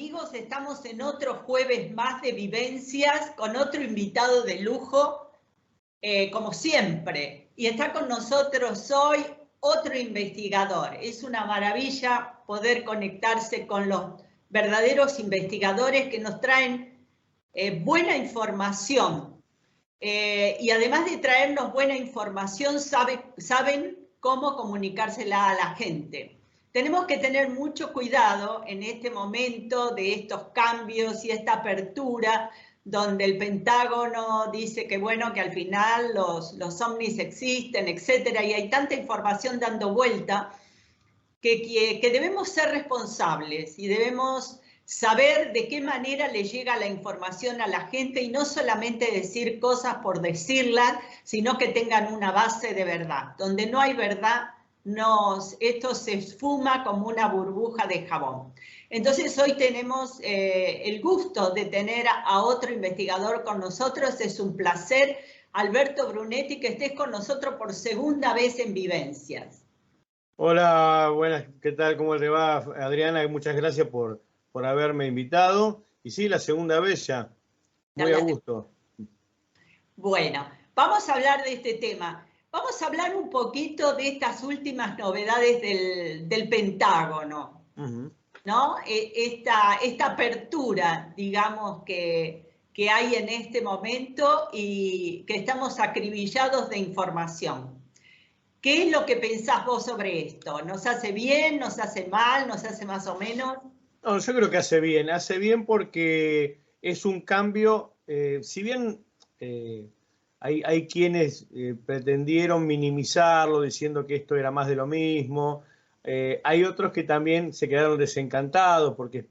amigos, estamos en otro jueves más de vivencias con otro invitado de lujo, como siempre. Y está con nosotros hoy otro investigador. Es una maravilla poder conectarse con los verdaderos investigadores que nos traen buena información. Y además de traernos buena información, saben cómo comunicársela a la gente. Tenemos que tener mucho cuidado en este momento de estos cambios y esta apertura, donde el Pentágono dice que bueno, que al final los ovnis existen, etcétera, y hay tanta información dando vuelta que debemos ser responsables y debemos saber de qué manera le llega la información a la gente y no solamente decir cosas por decirlas, sino que tengan una base de verdad. Donde no hay verdad, esto se esfuma como una burbuja de jabón. Entonces hoy tenemos el gusto de tener a otro investigador con nosotros. Es un placer, Alberto Brunetti, que estés con nosotros por segunda vez en Vivencias. Hola, buenas, ¿qué tal? ¿Cómo te va, Adriana? Muchas gracias por haberme invitado. Y sí, la segunda vez ya, muy a gusto. Bueno, vamos a hablar de este tema. Vamos a hablar un poquito de estas últimas novedades del Pentágono, ¿no? Esta apertura, digamos, que hay en este momento y que estamos acribillados de información. ¿Qué es lo que pensás vos sobre esto? ¿Nos hace bien, nos hace mal, nos hace más o menos? No, yo creo que hace bien porque es un cambio, si bien hay quienes pretendieron minimizarlo diciendo que esto era más de lo mismo, hay otros que también se quedaron desencantados porque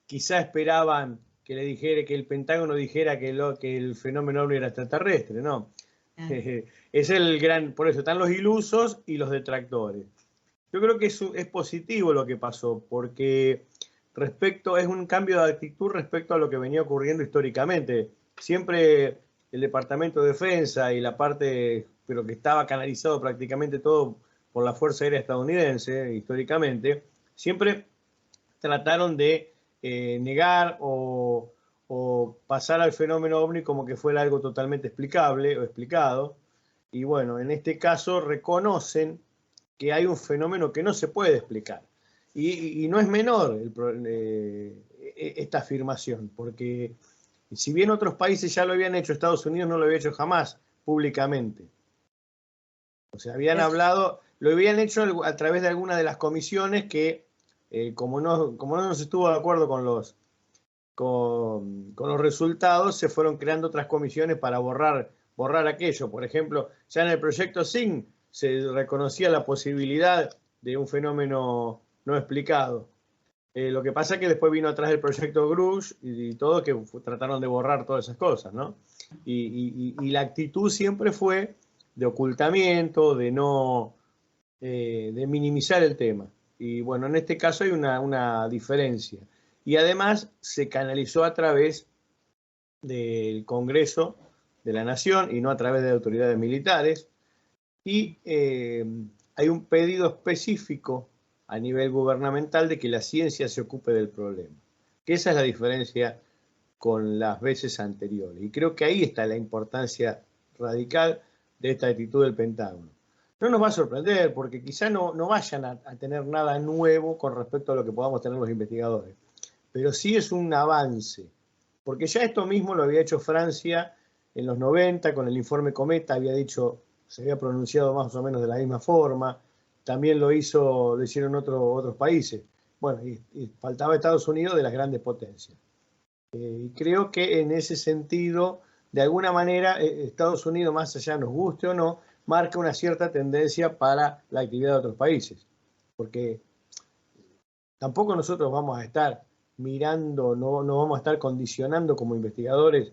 quizá esperaban que el Pentágono dijera que el fenómeno ovni era extraterrestre, ¿no? Es por eso están los ilusos y los detractores. Yo creo que es positivo lo que pasó, porque es un cambio de actitud respecto a lo que venía ocurriendo históricamente. Siempre el Departamento de Defensa y la parte, pero que estaba canalizado prácticamente todo por la Fuerza Aérea Estadounidense, históricamente, siempre trataron de negar o pasar al fenómeno ovni como que fuera algo totalmente explicable o explicado. Y bueno, en este caso reconocen que hay un fenómeno que no se puede explicar. Y no es menor esta afirmación, porque si bien otros países ya lo habían hecho, Estados Unidos no lo había hecho jamás públicamente. O sea, lo habían hecho a través de alguna de las comisiones que, como no se estuvo de acuerdo con los resultados, se fueron creando otras comisiones para borrar aquello. Por ejemplo, ya en el proyecto SIN se reconocía la posibilidad de un fenómeno no explicado. Lo que pasa es que después vino atrás el proyecto Grush y todo, que trataron de borrar todas esas cosas, ¿no? Y la actitud siempre fue de ocultamiento, de minimizar el tema. Y bueno, en este caso hay una diferencia. Y además se canalizó a través del Congreso de la Nación y no a través de autoridades militares. Y hay un pedido específico a nivel gubernamental de que la ciencia se ocupe del problema. Que esa es la diferencia con las veces anteriores. Y creo que ahí está la importancia radical de esta actitud del Pentágono. No nos va a sorprender porque quizá no vayan a tener nada nuevo con respecto a lo que podamos tener los investigadores. Pero sí es un avance, porque ya esto mismo lo había hecho Francia en los 90 con el informe Cometa, se había pronunciado más o menos de la misma forma, también lo hicieron otros países. Bueno, y faltaba Estados Unidos de las grandes potencias. Y creo que en ese sentido, de alguna manera, Estados Unidos, más allá nos guste o no, marca una cierta tendencia para la actividad de otros países. Porque tampoco nosotros vamos a estar mirando, no vamos a estar condicionando como investigadores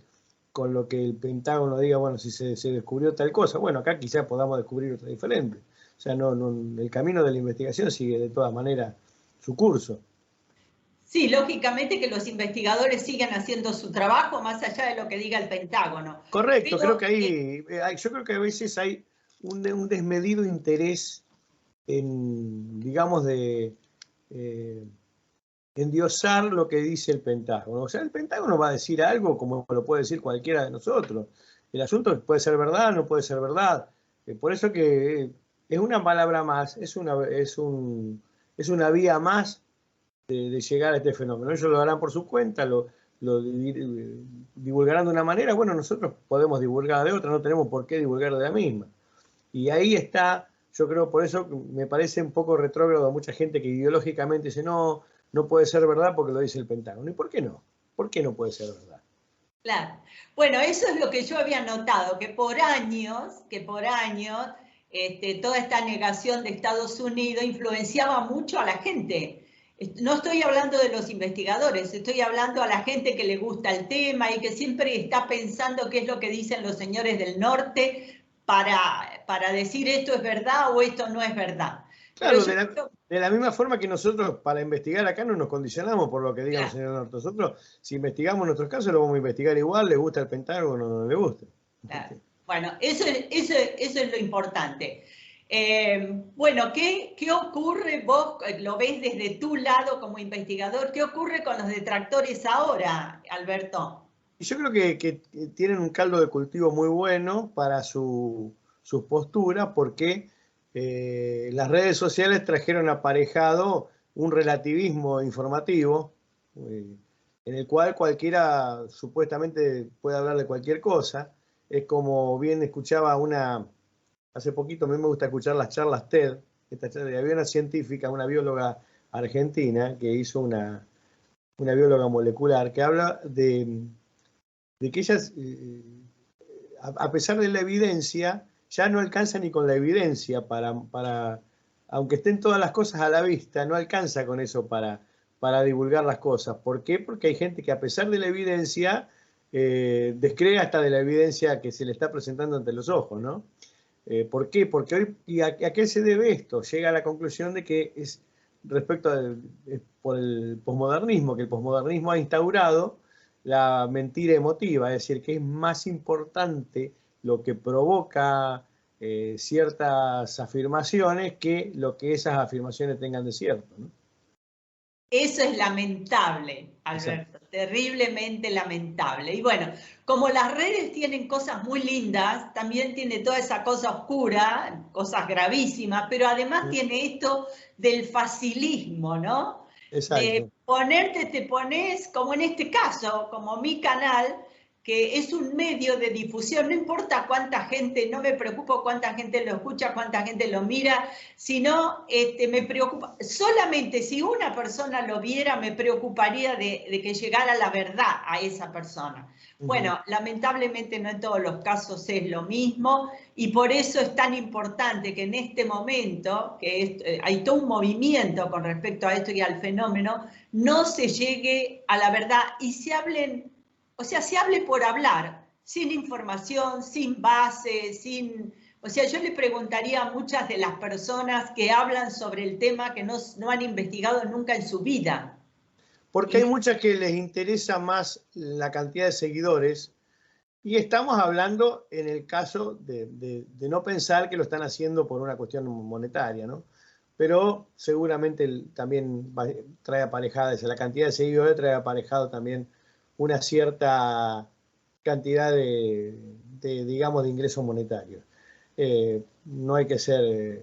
con lo que el Pentágono diga, bueno, si se descubrió tal cosa, bueno, acá quizás podamos descubrir otra diferente. O sea, el camino de la investigación sigue de todas maneras su curso. Sí, lógicamente que los investigadores sigan haciendo su trabajo más allá de lo que diga el Pentágono. Correcto, creo que yo creo que a veces hay un desmedido interés en, digamos, endiosar lo que dice el Pentágono. O sea, el Pentágono va a decir algo como lo puede decir cualquiera de nosotros. El asunto puede ser verdad, no puede ser verdad. Por eso que es una palabra más, es una vía más de llegar a este fenómeno. Ellos lo harán por su cuenta, lo divulgarán de una manera, bueno, nosotros podemos divulgar de otra, no tenemos por qué divulgar de la misma. Y ahí está, yo creo, por eso me parece un poco retrógrado a mucha gente que ideológicamente dice, no, no puede ser verdad porque lo dice el Pentágono. ¿Y por qué no? ¿Por qué no puede ser verdad? Claro. Bueno, eso es lo que yo había notado, que por años, toda esta negación de Estados Unidos influenciaba mucho a la gente. No estoy hablando de los investigadores, estoy hablando a la gente que le gusta el tema y que siempre está pensando qué es lo que dicen los señores del norte para decir esto es verdad o esto no es verdad. Pero Claro, yo de la misma forma que nosotros para investigar acá no nos condicionamos por lo que digan los claro, señores norte. Nosotros, si investigamos nuestros casos, lo vamos a investigar igual, le gusta el Pentágono o no le gusta. claro. Bueno, eso es lo importante. Bueno, ¿qué ocurre? Vos lo ves desde tu lado como investigador. ¿Qué ocurre con los detractores ahora, Alberto? Y yo creo que tienen un caldo de cultivo muy bueno para sus posturas porque las redes sociales trajeron aparejado un relativismo informativo en el cual cualquiera supuestamente puede hablar de cualquier cosa. Es como bien escuchaba hace poquito a mí me gusta escuchar las charlas TED, había una científica, una bióloga argentina que hizo una bióloga molecular que habla de que ellas, a pesar de la evidencia, ya no alcanza ni con la evidencia aunque estén todas las cosas a la vista, no alcanza con eso para divulgar las cosas. ¿Por qué? Porque hay gente que a pesar de la evidencia, descree hasta de la evidencia que se le está presentando ante los ojos, ¿no? ¿Por qué? Porque hoy, ¿y a qué se debe esto? Llega a la conclusión de que es respecto por el posmodernismo, que el posmodernismo ha instaurado la mentira emotiva, es decir, que es más importante lo que provoca ciertas afirmaciones que lo que esas afirmaciones tengan de cierto, ¿no? Eso es lamentable, Exacto. Alberto, terriblemente lamentable. Y bueno, como las redes tienen cosas muy lindas, también tiene toda esa cosa oscura, cosas gravísimas, pero además tiene esto del facilismo, ¿no? De Exacto. ponerte, te pones, como en este caso, como mi canal, que es un medio de difusión, no importa cuánta gente, no me preocupo cuánta gente lo escucha, cuánta gente lo mira, sino me preocupa, solamente si una persona lo viera, me preocuparía de que llegara la verdad a esa persona. Bueno, lamentablemente no en todos los casos es lo mismo y por eso es tan importante que en este momento, que hay todo un movimiento con respecto a esto y al fenómeno, no se llegue a la verdad y se hablen, o sea, se hable por hablar, sin información, sin base, sin... O sea, yo le preguntaría a muchas de las personas que hablan sobre el tema que no han investigado nunca en su vida. Porque hay Y muchas que les interesa más la cantidad de seguidores. Y estamos hablando en el caso de no pensar que lo están haciendo por una cuestión monetaria, ¿no? Pero seguramente también trae aparejada, la cantidad de seguidores trae aparejado también una cierta cantidad digamos, de ingresos monetarios. No hay que ser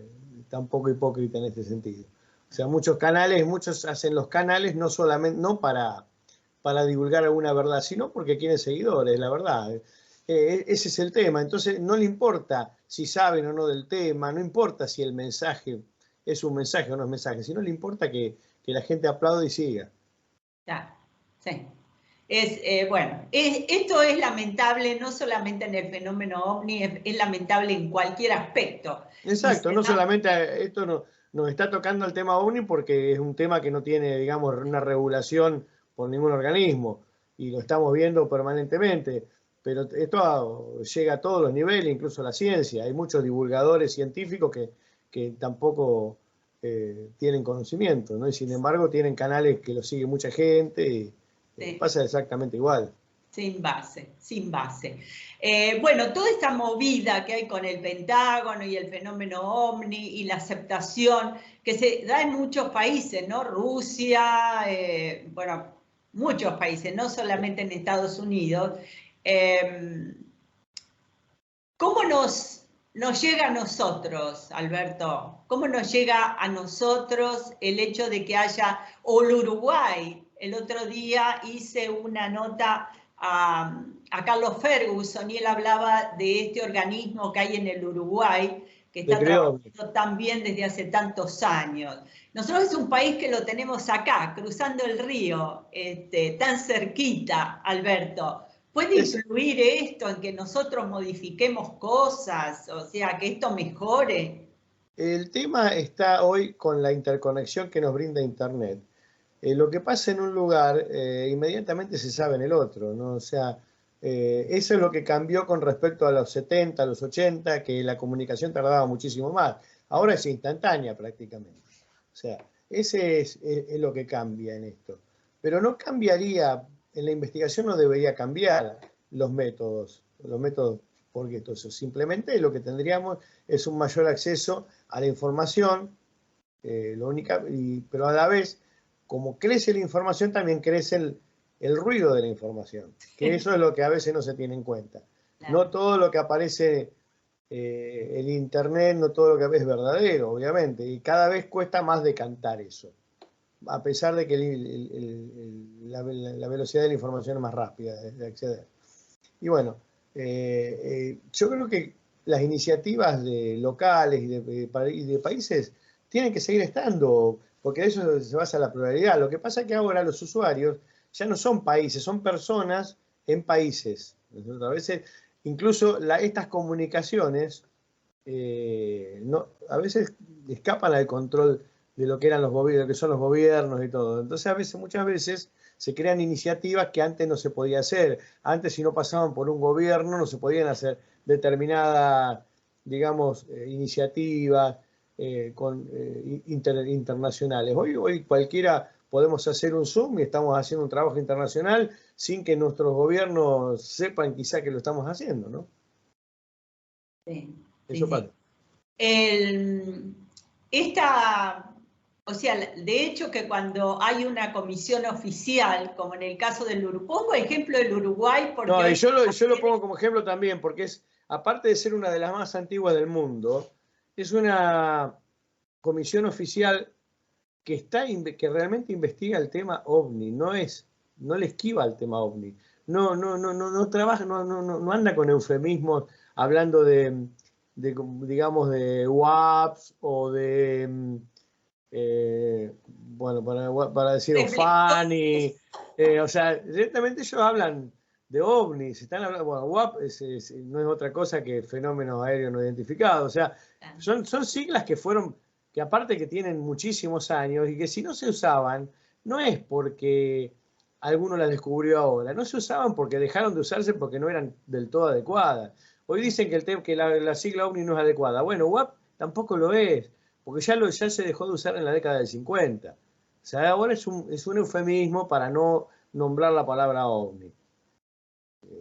tampoco hipócrita en este sentido. O sea, muchos hacen los canales no solamente, no para divulgar alguna verdad, sino porque quieren seguidores, la verdad. Ese es el tema. Entonces, no le importa si saben o no del tema, no importa si el mensaje es un mensaje o no es mensaje, sino le importa que la gente aplaude y siga. ya, sí. Bueno, esto es lamentable no solamente en el fenómeno OVNI, es lamentable en cualquier aspecto. Y Exacto, se no da, solamente esto nos está tocando el tema OVNI porque es un tema que no tiene, digamos, una regulación por ningún organismo y lo estamos viendo permanentemente, pero esto llega a todos los niveles, incluso a la ciencia. Hay muchos divulgadores científicos que tampoco tienen conocimiento, ¿no? Y sin embargo tienen canales que lo sigue mucha gente y sí. pasa exactamente igual. Sin base, sin base. Bueno, toda esta movida que hay con el Pentágono y el fenómeno OVNI y la aceptación que se da en muchos países, ¿no? Rusia, bueno, muchos países, no solamente en Estados Unidos. ¿Cómo nos llega a nosotros, Alberto? ¿Cómo nos llega a nosotros el hecho de que haya, o el Uruguay? El otro día hice una nota a Carlos Ferguson y él hablaba de este organismo que hay en el Uruguay, que está trabajando también desde hace tantos años. Nosotros es un país que lo tenemos acá, cruzando el río, tan cerquita, Alberto. ¿Puede influir esto en que nosotros modifiquemos cosas, o sea, que esto mejore? El tema está hoy con la interconexión que nos brinda Internet. Lo que pasa en un lugar, inmediatamente se sabe en el otro, ¿no? O sea, eso es lo que cambió con respecto a los 70, a los 80, que la comunicación tardaba muchísimo más. Ahora es instantánea prácticamente. O sea, ese es lo que cambia en esto. Pero no cambiaría, en la investigación no debería cambiar los métodos porque entonces simplemente lo que tendríamos es un mayor acceso a la información, pero a la vez, como crece la información, también crece el ruido de la información, que eso es lo que a veces no se tiene en cuenta. Claro. No todo lo que aparece en Internet, no todo lo que es verdadero, obviamente, y cada vez cuesta más decantar eso, a pesar de que la velocidad de la información es más rápida de acceder. Y bueno, yo creo que las iniciativas locales y de países tienen que seguir estando, porque de eso se basa la pluralidad. Lo que pasa es que ahora los usuarios ya no son países, son personas en países. A veces, incluso estas comunicaciones a veces escapan al control de lo que eran los gobiernos, que son los gobiernos y todo. Entonces, muchas veces se crean iniciativas que antes no se podía hacer. Antes, si no pasaban por un gobierno, no se podían hacer determinadas, digamos, iniciativas internacionales. Hoy cualquiera podemos hacer un Zoom y estamos haciendo un trabajo internacional sin que nuestros gobiernos sepan quizá que lo estamos haciendo, ¿no? Sí. Eso pasa. O sea, de hecho que cuando hay una comisión oficial, como en el caso del Uruguay, pongo ejemplo del Uruguay porque... No, y yo lo pongo como ejemplo también porque es, aparte de ser una de las más antiguas del mundo, es una comisión oficial que realmente investiga el tema OVNI, no le esquiva al tema OVNI, no trabaja, no anda con eufemismos hablando digamos, de WAPs o de, bueno, para decir OFANI, o sea, directamente ellos hablan de OVNIs, están hablando, bueno, WAP no es otra cosa que fenómenos aéreos no identificados, o sea, son siglas que aparte que tienen muchísimos años y que si no se usaban, no es porque alguno las descubrió ahora, no se usaban porque dejaron de usarse porque no eran del todo adecuadas. Hoy dicen que la sigla OVNI no es adecuada. Bueno, WAP tampoco lo es, porque ya se dejó de usar en la década del 50. O sea, ahora es un eufemismo para no nombrar la palabra OVNI.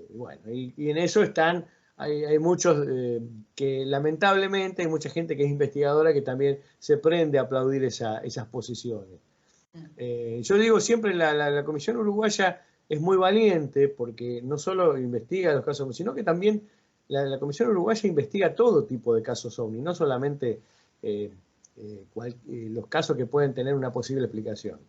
Bueno, y en eso hay muchos que lamentablemente hay mucha gente que es investigadora que también se prende a aplaudir esas posiciones. Yo digo siempre la Comisión Uruguaya es muy valiente porque no solo investiga los casos, sino que también la Comisión Uruguaya investiga todo tipo de casos OVNI, no solamente los casos que pueden tener una posible explicación.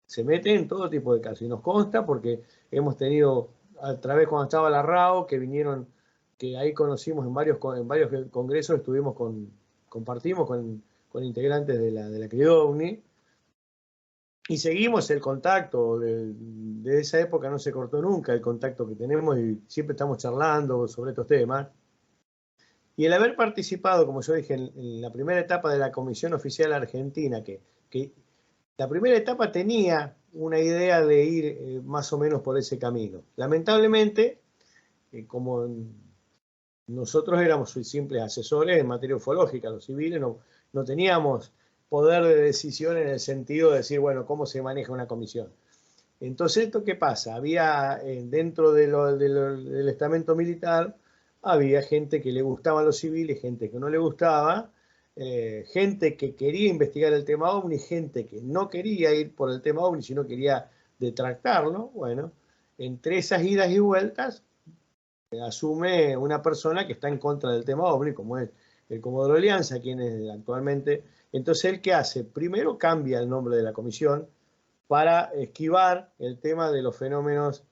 Se mete en todo tipo de casos y nos consta porque hemos tenido a través cuando estaba la RAO, que vinieron, que ahí conocimos en varios congresos, compartimos con integrantes de la CRIOVNI, y seguimos el contacto, de esa época no se cortó nunca el contacto que tenemos y siempre estamos charlando sobre estos temas. Y el haber participado, como yo dije, en la primera etapa de la Comisión Oficial Argentina, que la primera etapa tenía una idea de ir más o menos por ese camino. Lamentablemente, como nosotros éramos simples asesores en materia ufológica, los civiles no teníamos poder de decisión en el sentido de decir, bueno, cómo se maneja una comisión. Entonces, ¿esto qué pasa? Había dentro del estamento militar, había gente que le gustaban los civiles, gente que no le gustaba, gente que quería investigar el tema OVNI, gente que no quería ir por el tema OVNI, sino quería detractarlo. Bueno, entre esas idas y vueltas, asume una persona que está en contra del tema OVNI, como es el Comodoro Alianza, quien es actualmente. Entonces, ¿él qué hace? Primero cambia el nombre de la comisión para esquivar el tema de los fenómenos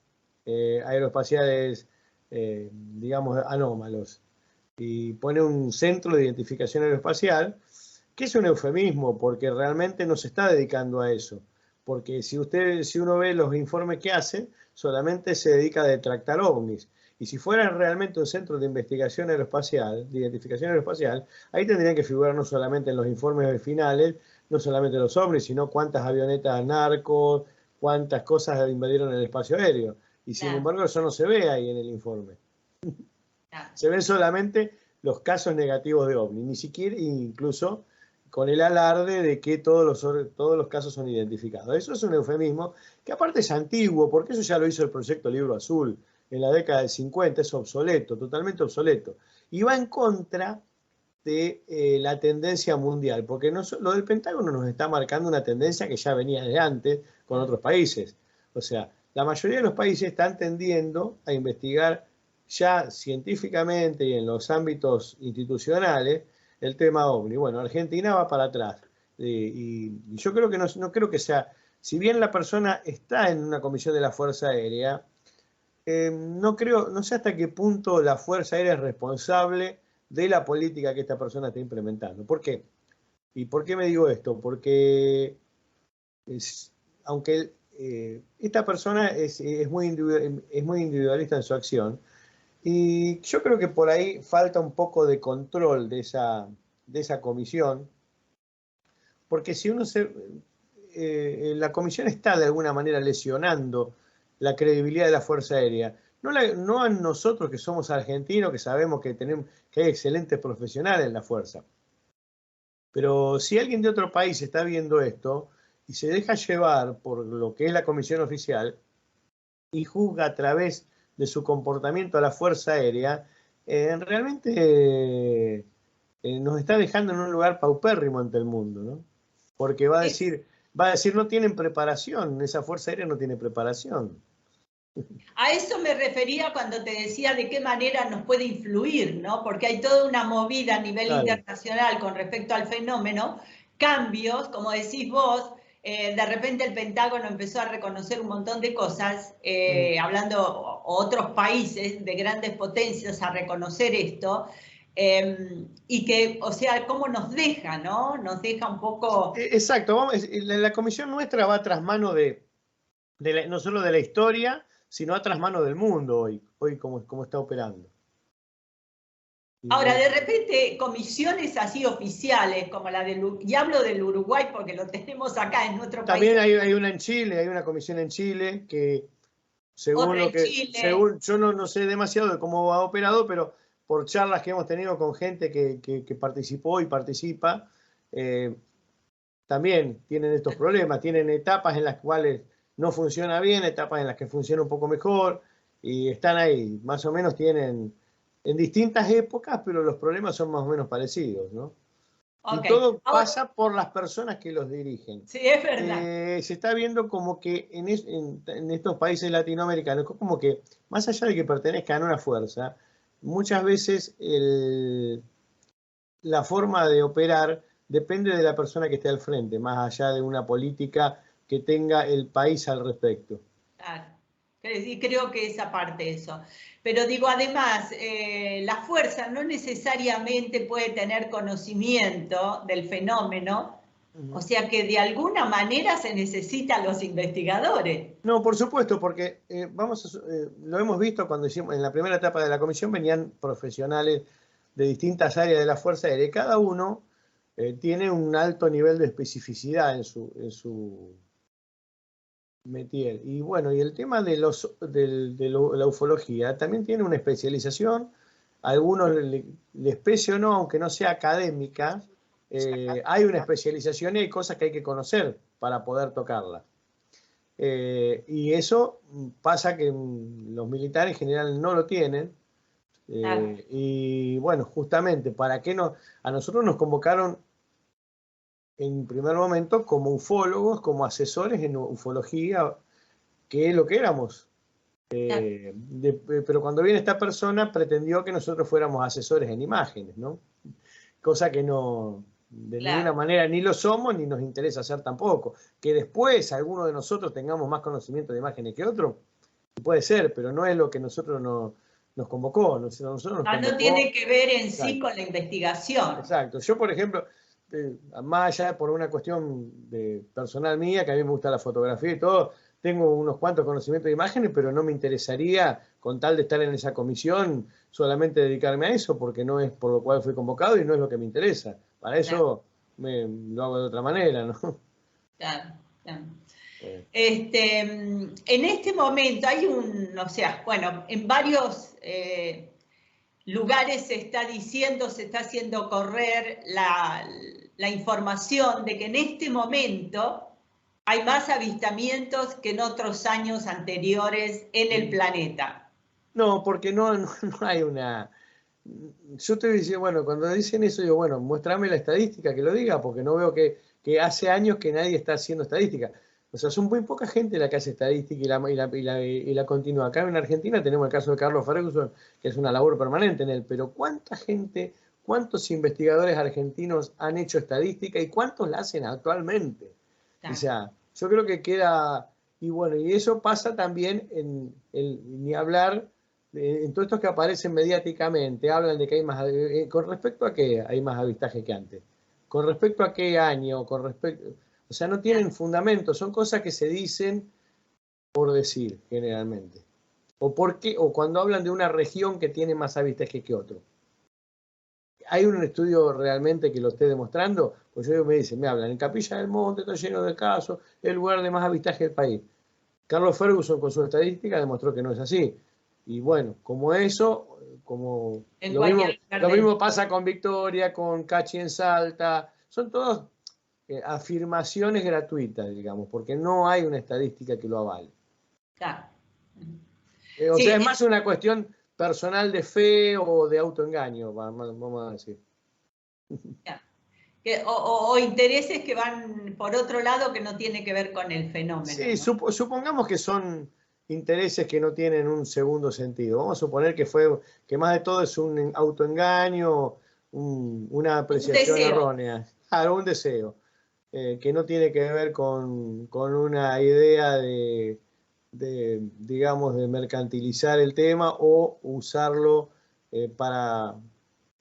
aeroespaciales, digamos, anómalos. Y pone un centro de identificación aeroespacial, que es un eufemismo, porque realmente no se está dedicando a eso. Porque si uno ve los informes que hace, solamente se dedica a detractar ovnis. Y si fuera realmente un centro de investigación aeroespacial, de identificación aeroespacial, ahí tendrían que figurar no solamente en los informes finales, no solamente los ovnis, sino cuántas avionetas narcos, cuántas cosas invadieron el espacio aéreo. Y sin Claro, embargo, eso no se ve ahí en el informe. claro. Se ven solamente los casos negativos de ovni, ni siquiera incluso con el alarde de que todos los casos son identificados. Eso es un eufemismo que aparte es antiguo, porque eso ya lo hizo el proyecto Libro Azul en la década del 50, es obsoleto, totalmente obsoleto. Y va en contra de la tendencia mundial, porque lo del Pentágono nos está marcando una tendencia que ya venía de antes con otros países. O sea, la mayoría de los países están tendiendo a investigar ya científicamente y en los ámbitos institucionales el tema OVNI. Bueno, Argentina va para atrás. Y yo creo que no creo que sea, si bien la persona está en una comisión de la Fuerza Aérea, no sé hasta qué punto la Fuerza Aérea es responsable de la política que esta persona está implementando. ¿Por qué? ¿Y por qué me digo esto? Porque aunque esta persona es muy individualista en su acción, y yo creo que por ahí falta un poco de control de esa comisión, porque si la comisión está de alguna manera lesionando la credibilidad de la Fuerza Aérea. No a nosotros que somos argentinos, que sabemos que hay excelentes profesionales en la Fuerza. Pero si alguien de otro país está viendo esto y se deja llevar por lo que es la comisión oficial y juzga a través de su comportamiento a la Fuerza Aérea, realmente nos está dejando en un lugar paupérrimo ante el mundo, ¿no? Porque va a decir, no tienen preparación, esa Fuerza Aérea no tiene preparación. A eso me refería cuando te decía de qué manera nos puede influir, ¿no? Porque hay toda una movida a nivel Claro. internacional con respecto al fenómeno, cambios, como decís vos, de repente el Pentágono empezó a reconocer un montón de cosas, hablando otros países de grandes potencias a reconocer esto, y que, o sea, cómo nos deja, ¿no? Nos deja un poco... Exacto, la comisión nuestra va tras mano no solo de la historia, sino a tras mano del mundo hoy como está operando. Ahora, de repente, comisiones así oficiales, como la del, y hablo del Uruguay porque lo tenemos acá en nuestro país. También hay una en Chile, hay una comisión en Chile que según Otra lo en que, Chile. yo no sé demasiado de cómo ha operado, pero por charlas que hemos tenido con gente que participó y participa, también tienen estos problemas, tienen etapas en las cuales no funciona bien, etapas en las que funciona un poco mejor, y están ahí, más o menos tienen en distintas épocas, pero los problemas son más o menos parecidos, ¿no? Y Ok. todo Ahora, pasa por las personas que los dirigen. sí, es verdad. Se está viendo como que en estos países latinoamericanos, como que más allá de que pertenezcan a una fuerza, muchas veces la forma de operar depende de la persona que esté al frente, más allá de una política que tenga el país al respecto. Claro. Y creo que esa parte eso. Pero digo, además, la fuerza no necesariamente puede tener conocimiento del fenómeno, o sea que de alguna manera se necesitan los investigadores. No, por supuesto, porque lo hemos visto cuando hicimos en la primera etapa de la comisión, venían profesionales de distintas áreas de la Fuerza Aérea. Cada uno tiene un alto nivel de especificidad en su métier. Y bueno, y el tema de la ufología también tiene una especialización. A algunos les pese o no, aunque no sea académica, hay una especialización y hay cosas que hay que conocer para poder tocarla. Y eso pasa que los militares en general no lo tienen. Y bueno, justamente, ¿para qué no? A nosotros nos convocaron en primer momento como ufólogos, como asesores en ufología, que es lo que éramos. Pero cuando viene esta persona pretendió que nosotros fuéramos asesores en imágenes, ¿no? Cosa que no, de ninguna manera ni lo somos ni nos interesa hacer tampoco. Que después alguno de nosotros tengamos más conocimiento de imágenes que otro, puede ser, pero no es lo que nosotros nos convocó. Nosotros nos convocó, no tiene que ver en sí con la investigación. Exacto. Yo, por ejemplo, más allá por una cuestión personal mía, que a mí me gusta la fotografía y todo, tengo unos cuantos conocimientos de imágenes, pero no me interesaría, con tal de estar en esa comisión, solamente dedicarme a eso, porque no es por lo cual fui convocado y no es lo que me interesa. Para eso lo hago de otra manera, ¿no? Claro, claro. En este momento hay bueno, en varios lugares se está diciendo, se está haciendo correr la información de que en este momento hay más avistamientos que en otros años anteriores en el planeta. No, porque no hay una... Yo estoy diciendo, bueno, cuando dicen eso, digo, bueno, muéstrame la estadística que lo diga, porque no veo que hace años que nadie está haciendo estadística. O sea, son muy poca gente la que hace estadística y la continúa. Acá en Argentina tenemos el caso de Carlos Ferguson, que es una labor permanente en él, pero ¿cuánta gente, cuántos investigadores argentinos han hecho estadística y cuántos la hacen actualmente? Claro. O sea, yo creo que queda, y bueno, y eso pasa también ni hablar, en todos estos que aparecen mediáticamente, hablan de que hay más, ¿con respecto a qué hay más avistaje que antes? ¿Con respecto a qué año? Con respecto... O sea, no tienen fundamento, son cosas que se dicen por decir, generalmente. O cuando hablan de una región que tiene más avistaje que otro. ¿Hay un estudio realmente que lo esté demostrando? Pues ellos me dicen, me hablan, en Capilla del Monte está lleno de casos, es el lugar de más avistaje del país. Carlos Ferguson con su estadística demostró que no es así. Y bueno, como eso, como lo mismo pasa con Victoria, con Cachi en Salta, son todos afirmaciones gratuitas, digamos, porque no hay una estadística que lo avale. Claro. O sea, es más una cuestión personal de fe o de autoengaño, vamos a decir. O intereses que van por otro lado que no tiene que ver con el fenómeno. Sí, ¿no? supongamos que son intereses que no tienen un segundo sentido. Vamos a suponer que más de todo es un autoengaño, una apreciación errónea. Claro, un deseo. Que no tiene que ver con una idea digamos, de mercantilizar el tema o usarlo para,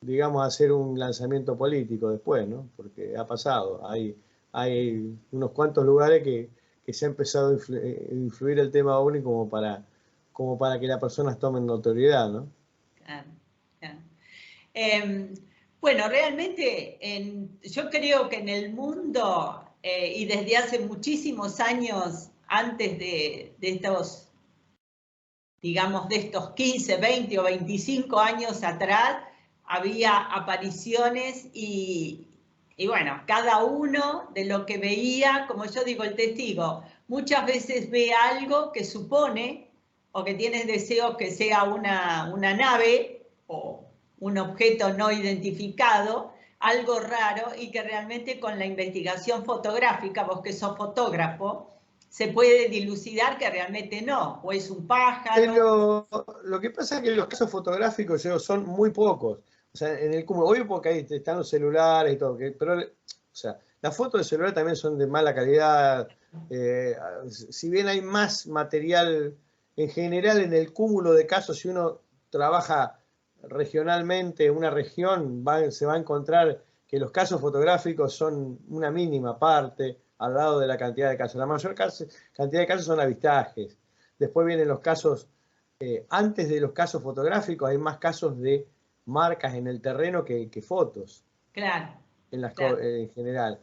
digamos, hacer un lanzamiento político después, ¿no? Porque ha pasado. Hay unos cuantos lugares que se ha empezado a influir el tema OVNI como para que las personas tomen notoriedad, ¿no? Claro, claro. Bueno, realmente yo creo que en el mundo, y desde hace muchísimos años, antes de estos, digamos, de estos 15, 20 o 25 años atrás, había apariciones y bueno, cada uno de lo que veía, como yo digo, el testigo, muchas veces ve algo que supone o que tiene deseos que sea una nave o un objeto no identificado, algo raro, y que realmente con la investigación fotográfica, vos que sos fotógrafo, se puede dilucidar que realmente no, o es un pájaro. Pero lo que pasa es que los casos fotográficos son muy pocos. O sea, en el cúmulo, obvio porque ahí están los celulares y todo, pero, o sea, las fotos de celular también son de mala calidad. Si bien hay más material en general en el cúmulo de casos, si uno trabaja regionalmente, una región, se va a encontrar que los casos fotográficos son una mínima parte al lado de la cantidad de casos. La mayor cantidad de casos son avistajes. Después vienen los casos, antes de los casos fotográficos, hay más casos de marcas en el terreno que fotos. Claro. En general.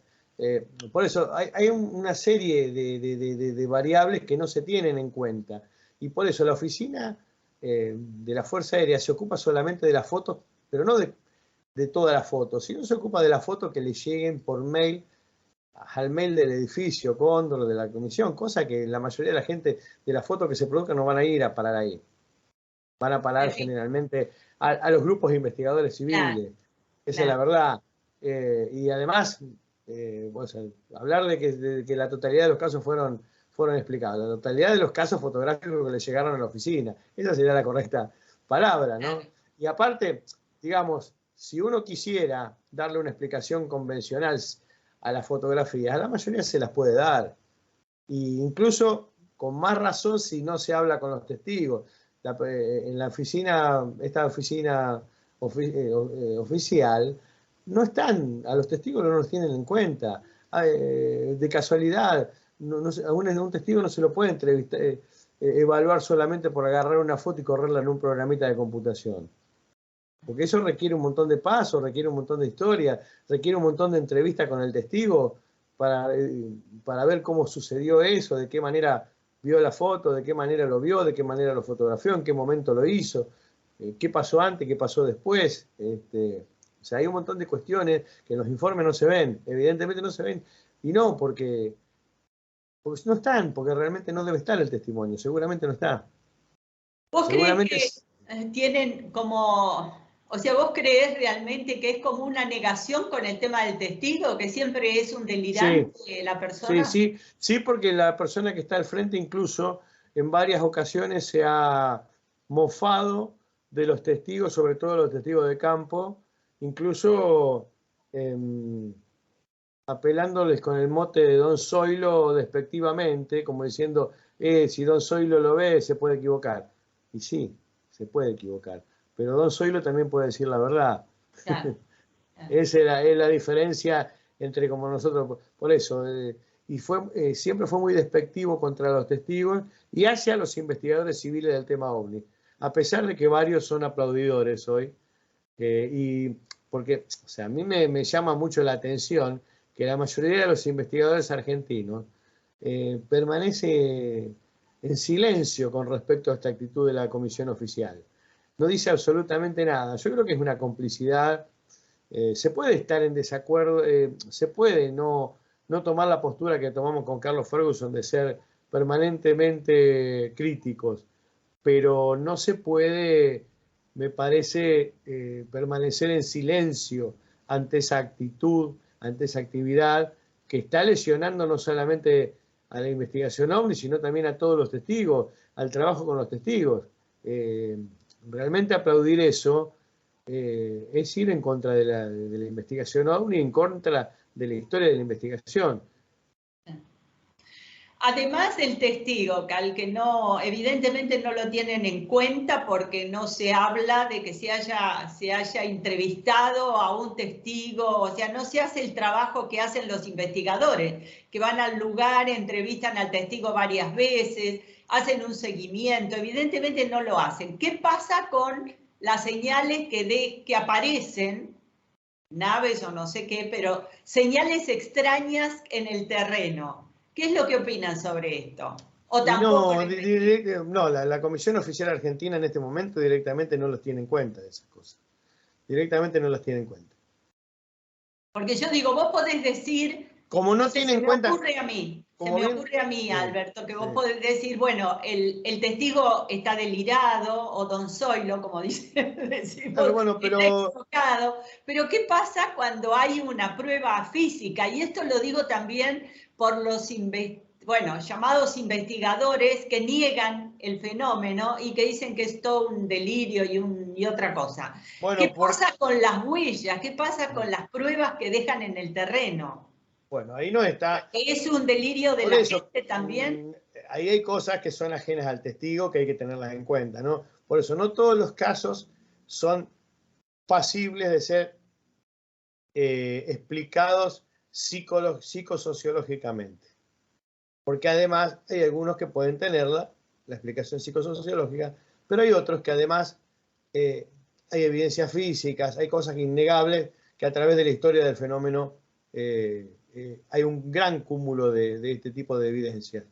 Por eso hay una serie de variables que no se tienen en cuenta. Y por eso la oficina de la Fuerza Aérea se ocupa solamente de las fotos, pero no de todas las fotos, sino se ocupa de las fotos que le lleguen por mail al mail del edificio Cóndor, de la comisión, cosa que la mayoría de la gente de las fotos que se produzcan no van a ir a parar ahí. Van a parar generalmente a los grupos de investigadores civiles. Esa es la verdad. Y además, hablar de que la totalidad de los casos fueron explicados. La totalidad de los casos fotográficos que le llegaron a la oficina. Esa sería la correcta palabra, ¿no? Y aparte, digamos, si uno quisiera darle una explicación convencional a las fotografías, a la mayoría se las puede dar. E incluso con más razón si no se habla con los testigos. En la oficina, esta oficina oficial, no están, a los testigos no los tienen en cuenta. De casualidad, a un testigo no se lo puede entrevistar, evaluar solamente por agarrar una foto y correrla en un programita de computación. Porque eso requiere un montón de pasos, requiere un montón de historia, requiere un montón de entrevistas con el testigo para ver cómo sucedió eso, de qué manera vio la foto, de qué manera lo vio, de qué manera lo fotografió, en qué momento lo hizo, qué pasó antes, qué pasó después. O sea, hay un montón de cuestiones que en los informes no se ven, evidentemente no se ven, y no porque no están, porque realmente no debe estar el testimonio, seguramente no está. ¿Vos crees que tienen como, o sea, vos creés realmente que es como una negación con el tema del testigo, que siempre es un delirante la persona? Sí, porque la persona que está al frente incluso en varias ocasiones se ha mofado de los testigos, sobre todo los testigos de campo, incluso apelándoles con el mote de Don Zoilo despectivamente, como diciendo, si Don Zoilo lo ve, se puede equivocar. Y sí, se puede equivocar, pero Don Zoilo también puede decir la verdad. Claro. Esa es la diferencia entre como nosotros, por eso, y siempre fue muy despectivo contra los testigos y hacia los investigadores civiles del tema OVNI, a pesar de que varios son aplaudidores hoy, y porque, o sea, a mí me llama mucho la atención que la mayoría de los investigadores argentinos permanece en silencio con respecto a esta actitud de la comisión oficial. No dice absolutamente nada. Yo creo que es una complicidad. Se puede estar en desacuerdo, se puede no tomar la postura que tomamos con Carlos Ferguson de ser permanentemente críticos, pero no se puede, me parece, permanecer en silencio ante esa actitud, ante esa actividad que está lesionando no solamente a la investigación OVNI, sino también a todos los testigos, al trabajo con los testigos. Realmente aplaudir eso es ir en contra de la investigación OVNI, en contra de la historia de la investigación. Además del testigo, al que no, evidentemente no lo tienen en cuenta porque no se habla de que se haya entrevistado a un testigo, o sea, no se hace el trabajo que hacen los investigadores, que van al lugar, entrevistan al testigo varias veces, hacen un seguimiento, evidentemente no lo hacen. ¿Qué pasa con las señales que aparecen, naves o no sé qué, pero señales extrañas en el terreno? ¿Qué es lo que opinan sobre esto? ¿O tampoco? No, la Comisión Oficial Argentina en este momento directamente no los tiene en cuenta de esas cosas. Directamente no las tiene en cuenta. Porque yo digo, vos podés decir, como no tiene en cuenta... Se me ocurre a mí, Alberto, que vos podés decir, bueno, el testigo está delirado, o Don Zoilo, como decimos, claro, bueno, pero... está equivocado. Pero ¿qué pasa cuando hay una prueba física? Y esto lo digo también por los llamados investigadores que niegan el fenómeno y que dicen que es todo un delirio y otra cosa. Bueno, ¿qué pasa con las huellas? ¿Qué pasa con las pruebas que dejan en el terreno? Bueno, ahí no está. ¿Es un delirio de la gente también? Ahí hay cosas que son ajenas al testigo que hay que tenerlas en cuenta, ¿no? Por eso no todos los casos son pasibles de ser explicados psicosociológicamente. Porque además hay algunos que pueden tener la explicación psicosociológica, pero hay otros que además hay evidencias físicas, hay cosas innegables que a través de la historia del fenómeno hay un gran cúmulo de este tipo de evidencias.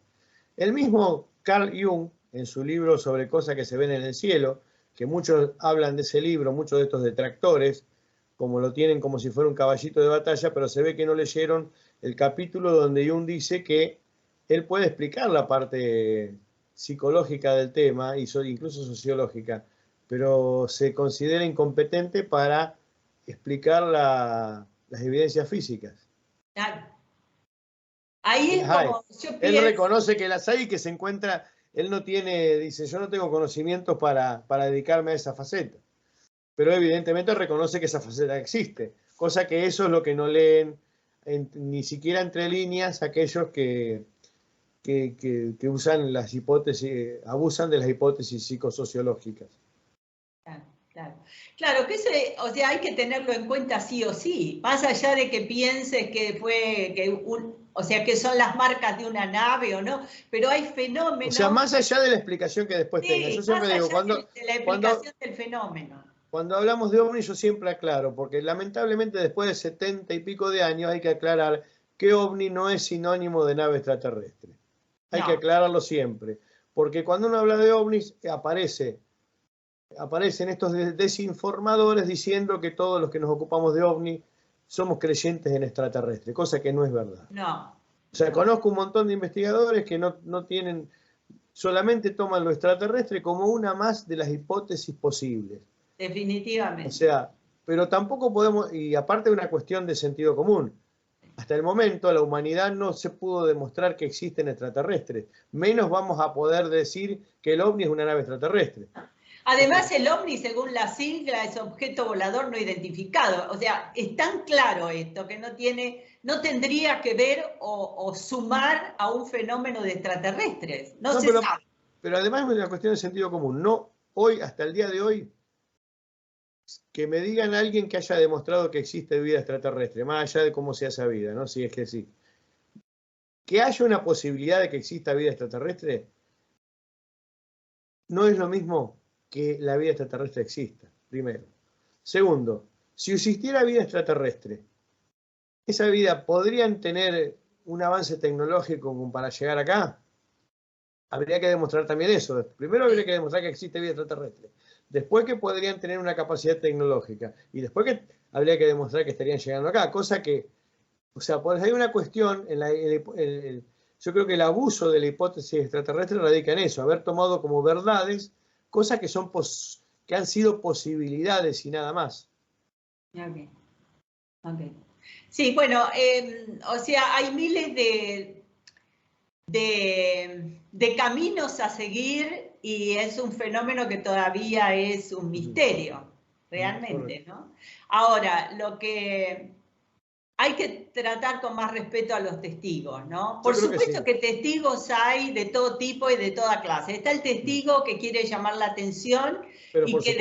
El mismo Carl Jung, en su libro sobre cosas que se ven en el cielo, que muchos hablan de ese libro, muchos de estos detractores, como lo tienen como si fuera un caballito de batalla, pero se ve que no leyeron el capítulo donde Jung dice que él puede explicar la parte psicológica del tema, y incluso sociológica, pero se considera incompetente para explicar las evidencias físicas. Claro. Ahí es Las hay. como yo Él pienso. reconoce que las hay y que se encuentra, él no tiene, dice, yo no tengo conocimientos para dedicarme a esa faceta, pero evidentemente reconoce que esa faceta existe, cosa que eso es lo que no leen ni siquiera entre líneas aquellos que usan las hipótesis, abusan de las hipótesis psicosociológicas. Claro, claro. Claro, que eso, o sea, hay que tenerlo en cuenta sí o sí, más allá de que pienses que fue, o sea, que son las marcas de una nave o no, pero hay fenómenos. O sea, más allá de la explicación que después tenga. Yo siempre digo, de la explicación del fenómeno. Cuando hablamos de ovni, yo siempre aclaro, porque lamentablemente después de 70 y pico de años hay que aclarar que ovni no es sinónimo de nave extraterrestre. Hay que aclararlo siempre, porque cuando uno habla de ovnis aparecen estos desinformadores diciendo que todos los que nos ocupamos de ovni somos creyentes en extraterrestres, cosa que no es verdad. No. O sea, conozco un montón de investigadores que no tienen, solamente toman lo extraterrestre como una más de las hipótesis posibles. Definitivamente. O sea, pero tampoco podemos, y aparte de una cuestión de sentido común, hasta el momento la humanidad no se pudo demostrar que existen extraterrestres, menos vamos a poder decir que el ovni es una nave extraterrestre. Además, el ovni, según la sigla, es objeto volador no identificado. O sea, es tan claro esto que no tendría que ver o sumar a un fenómeno de extraterrestres. No se sabe. Pero además es una cuestión de sentido común. No hoy, hasta el día de hoy, que me digan a alguien que haya demostrado que existe vida extraterrestre, más allá de cómo sea esa vida, ¿no? Si es que sí. Que haya una posibilidad de que exista vida extraterrestre, no es lo mismo que la vida extraterrestre exista, primero. Segundo, si existiera vida extraterrestre, ¿esa vida podrían tener un avance tecnológico como para llegar acá? Habría que demostrar también eso. Primero habría que demostrar que existe vida extraterrestre. Después que podrían tener una capacidad tecnológica. Y después que habría que demostrar que estarían llegando acá. Cosa que, o sea, pues hay una cuestión, yo creo que el abuso de la hipótesis extraterrestre radica en eso, haber tomado como verdades cosas que han sido posibilidades y nada más. Okay. Sí, bueno, o sea, hay miles de caminos a seguir y es un fenómeno que todavía es un misterio, realmente, ¿no? Ahora, lo que hay que tratar con más respeto a los testigos, ¿no? Por supuesto que testigos hay de todo tipo y de toda clase. Está el testigo que quiere llamar la atención y que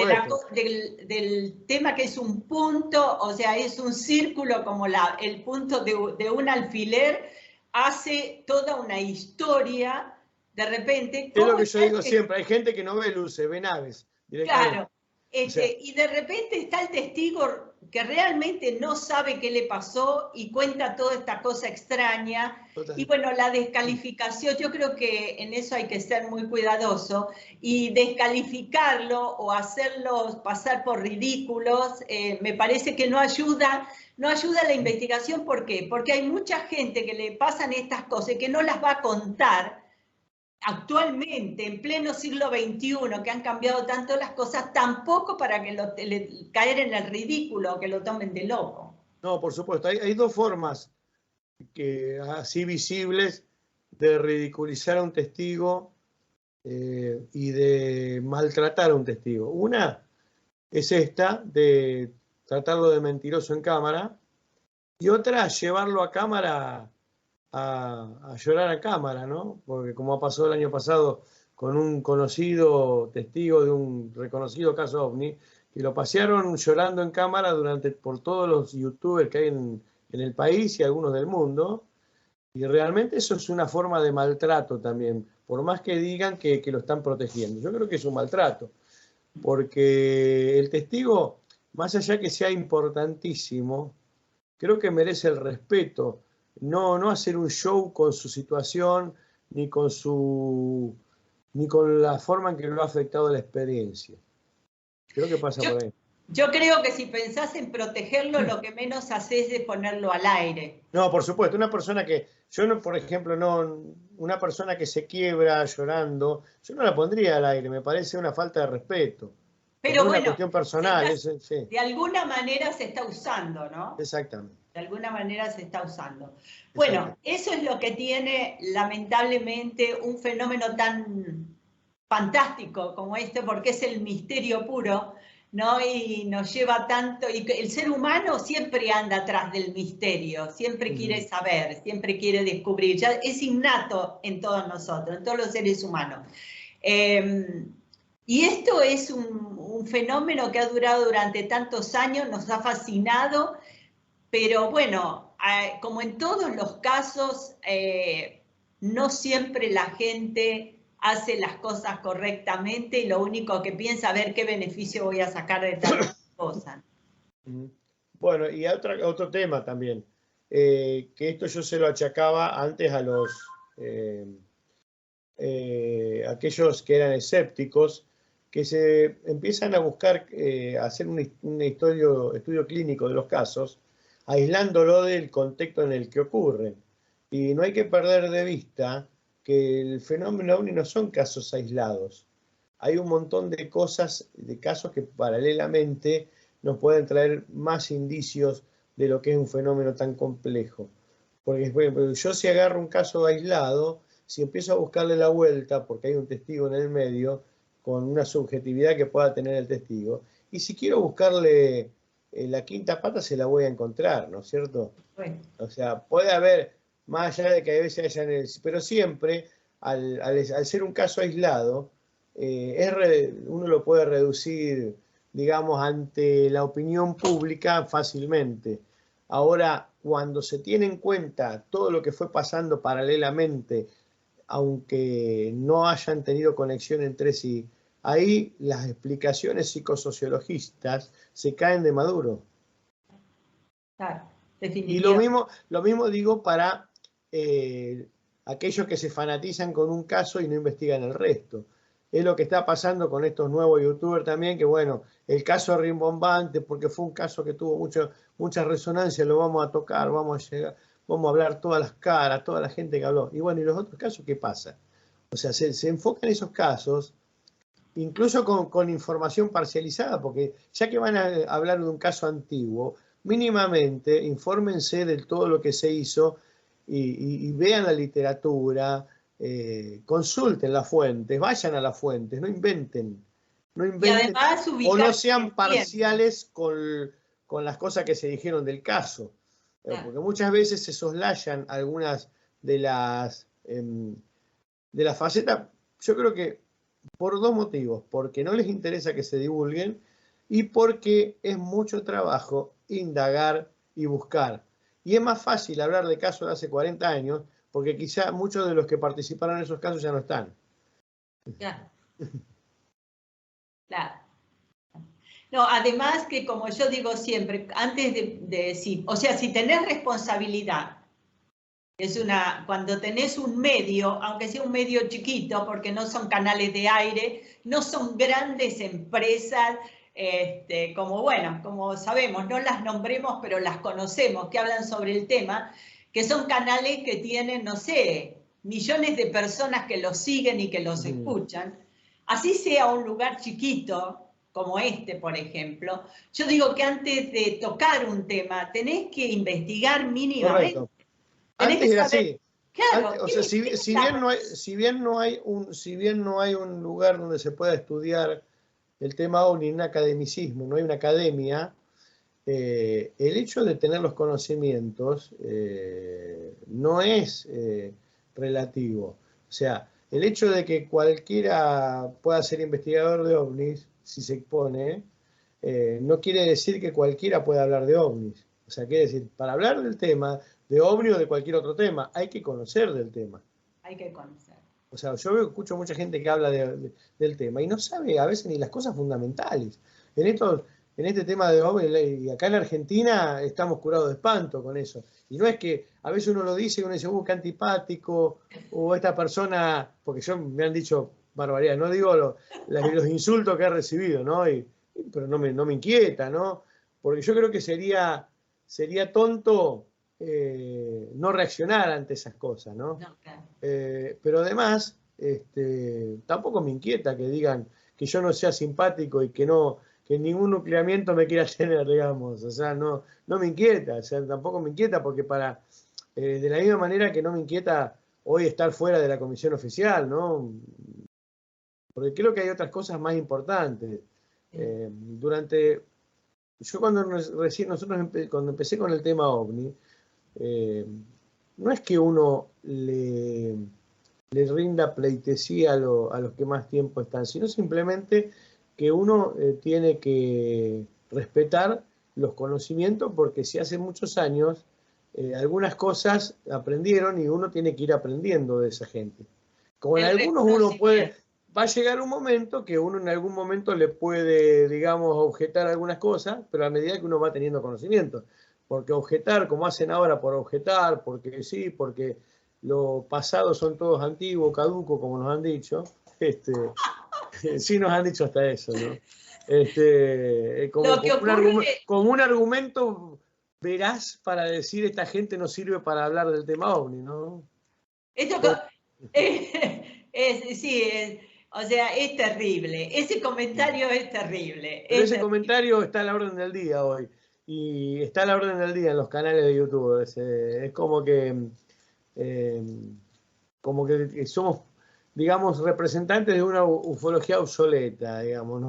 del tema que es un punto, o sea, es un círculo como el punto de un alfiler, hace toda una historia, de repente. Es lo que yo digo siempre, hay gente que no ve luces, ve naves. Claro, y de repente está el testigo que realmente no sabe qué le pasó y cuenta toda esta cosa extraña. Total. Y bueno, la descalificación, yo creo que en eso hay que ser muy cuidadoso, y descalificarlo o hacerlos pasar por ridículos, me parece que no ayuda a la investigación. ¿Por qué? Porque hay mucha gente que le pasan estas cosas y que no las va a contar. Actualmente, en pleno siglo XXI, que han cambiado tanto las cosas, tampoco para que caer en el ridículo, que lo tomen de loco. No, por supuesto. Hay dos formas así visibles de ridiculizar a un testigo y de maltratar a un testigo. Una es esta, de tratarlo de mentiroso en cámara, y otra, llevarlo a cámara a llorar a cámara, ¿no? Porque como ha pasado el año pasado con un conocido testigo de un reconocido caso ovni, que lo pasearon llorando en cámara por todos los youtubers que hay en el país y algunos del mundo, y realmente eso es una forma de maltrato también, por más que digan que lo están protegiendo. Yo creo que es un maltrato, porque el testigo, más allá que sea importantísimo, creo que merece el respeto. No hacer un show con su situación, ni con la forma en que lo ha afectado la experiencia. Creo que pasa por ahí. Yo creo que si pensás en protegerlo, lo que menos haces es ponerlo al aire. No, por supuesto, una persona que, yo no, por ejemplo, no, una persona que se quiebra llorando, yo no la pondría al aire, me parece una falta de respeto. Porque Pero es una bueno, cuestión personal, sí, de alguna manera se está usando, ¿no? exactamente. De alguna manera se está usando. Bueno, Exactamente. eso es lo que tiene lamentablemente un fenómeno tan fantástico como este, porque es el misterio puro, ¿no? Y nos lleva tanto, y el ser humano siempre anda atrás del misterio, siempre quiere saber, siempre quiere descubrir, ya es innato en todos nosotros, en todos los seres humanos. Y esto es un fenómeno que ha durado durante tantos años, nos ha fascinado, pero bueno, como en todos los casos, no siempre la gente hace las cosas correctamente y lo único que piensa es ver qué beneficio voy a sacar de tal cosa. Bueno, y otro tema también, que esto yo se lo achacaba antes a los aquellos que eran escépticos, que se empiezan a buscar hacer un estudio clínico de los casos, aislándolo del contexto en el que ocurren. Y no hay que perder de vista que el fenómeno OVNI no son casos aislados. Hay un montón de cosas, de casos que paralelamente nos pueden traer más indicios de lo que es un fenómeno tan complejo. Porque, por ejemplo, yo si agarro un caso aislado, si empiezo a buscarle la vuelta, porque hay un testigo en el medio, con una subjetividad que pueda tener el testigo, y si quiero buscarle la quinta pata, se la voy a encontrar, ¿no es cierto? Bueno. O sea, puede haber, más allá de que a veces hayan, pero siempre, al ser un caso aislado, uno lo puede reducir, digamos, ante la opinión pública fácilmente. Ahora, cuando se tiene en cuenta todo lo que fue pasando paralelamente, aunque no hayan tenido conexión entre sí, ahí las explicaciones psicosociologistas se caen de maduro. Claro, Y definitivamente. lo mismo digo para aquellos que se fanatizan con un caso y no investigan el resto. Es lo que está pasando con estos nuevos youtubers también, que bueno, el caso rimbombante, porque fue un caso que tuvo mucha resonancia, lo vamos a tocar, vamos a hablar todas las caras, toda la gente que habló. Y bueno, ¿y los otros casos qué pasa? O sea, se enfocan esos casos, incluso con información parcializada, porque ya que van a hablar de un caso antiguo, mínimamente infórmense de todo lo que se hizo y vean la literatura, consulten las fuentes, vayan a las fuentes, no Y inventen además o no ubicarse en sean el tiempo. parciales con las cosas que se dijeron del caso, Claro. porque muchas veces se soslayan algunas de las facetas, yo creo que por dos motivos, porque no les interesa que se divulguen y porque es mucho trabajo indagar y buscar. Y es más fácil hablar de casos de hace 40 años, porque quizá muchos de los que participaron en esos casos ya no están. Claro, claro. No, además que como yo digo siempre, antes de decir, o sea, si tenés responsabilidad, cuando tenés un medio, aunque sea un medio chiquito, porque no son canales de aire, no son grandes empresas, como bueno, como sabemos, no las nombremos, pero las conocemos, que hablan sobre el tema, que son canales que tienen, no sé, millones de personas que los siguen y que los escuchan. Así sea un lugar chiquito, como este, por ejemplo, yo digo que antes de tocar un tema, tenés que investigar mínimamente. Correcto. Tenés Antes que era saber, así. claro, O sea, ¿quién es si la bien no hay, persona? si bien no hay un lugar donde se pueda estudiar el tema OVNI, un academicismo, no hay una academia, el hecho de tener los conocimientos no es relativo. O sea, el hecho de que cualquiera pueda ser investigador de ovnis, si se expone, no quiere decir que cualquiera pueda hablar de ovnis. O sea, quiere decir, para hablar del tema, de ovni o de cualquier otro tema, hay que conocer del tema. Hay que conocer. O sea, escucho mucha gente que habla del tema y no sabe a veces ni las cosas fundamentales. En este tema de OVNI, y acá en Argentina estamos curados de espanto con eso. Y no es que a veces uno lo dice y uno dice, qué antipático, o esta persona, porque me han dicho barbaridades, no digo los insultos que he recibido, ¿no? Y pero no me inquieta, ¿no? Porque yo creo que sería tonto no reaccionar ante esas cosas, ¿no? No, claro. Pero además, tampoco me inquieta que digan que yo no sea simpático y que ningún nucleamiento me quiera tener, digamos. O sea, no me inquieta, o sea, tampoco me inquieta porque de la misma manera que no me inquieta hoy estar fuera de la comisión oficial, ¿no? Porque creo que hay otras cosas más importantes. Yo cuando cuando empecé con el tema OVNI, no es que uno le rinda pleitesía a los que más tiempo están, sino simplemente que uno tiene que respetar los conocimientos porque si hace muchos años algunas cosas aprendieron y uno tiene que ir aprendiendo de esa gente. Con El algunos uno reconocimiento. va a llegar un momento que uno en algún momento le puede, digamos, objetar algunas cosas, pero a medida que uno va teniendo conocimiento. Porque objetar, como hacen ahora por objetar, porque sí, porque los pasados son todos antiguos, caducos, como nos han dicho, sí nos han dicho hasta eso, ¿no? Lo que ocurre, Como un argumento veraz para decir esta gente no sirve para hablar del tema OVNI, ¿no? esto, sí, o sea, es terrible. Ese comentario es terrible. Pero Es ese terrible. comentario está a la orden del día hoy. Y está a la orden del día en los canales de YouTube. Es eh, como que somos, digamos, representantes de una ufología obsoleta, digamos.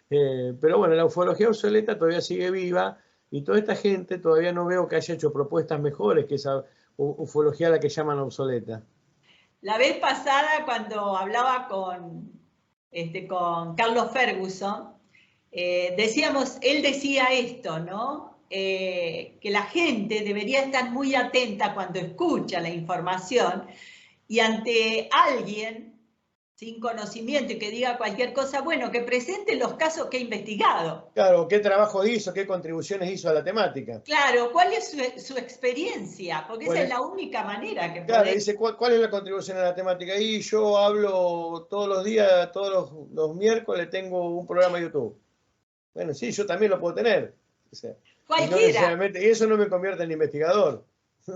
Pero bueno, la ufología obsoleta todavía sigue viva y toda esta gente todavía no veo que haya hecho propuestas mejores que esa ufología a la que llaman obsoleta. La vez pasada, cuando hablaba con Carlos Ferguson, él decía esto, ¿no? Que la gente debería estar muy atenta cuando escucha la información y ante alguien sin conocimiento y que diga cualquier cosa, bueno, que presente los casos que ha investigado. Claro, ¿qué trabajo hizo? ¿Qué contribuciones hizo a la temática? Claro, ¿cuál es su experiencia? Porque esa es Bueno, la única manera que claro, podés. dice, ¿cuál es la contribución a la temática? Y yo hablo todos los días, todos los miércoles tengo un programa de YouTube. Bueno, sí, yo también lo puedo tener. O sea, y no Cualquiera. necesariamente, y eso no me convierte en investigador.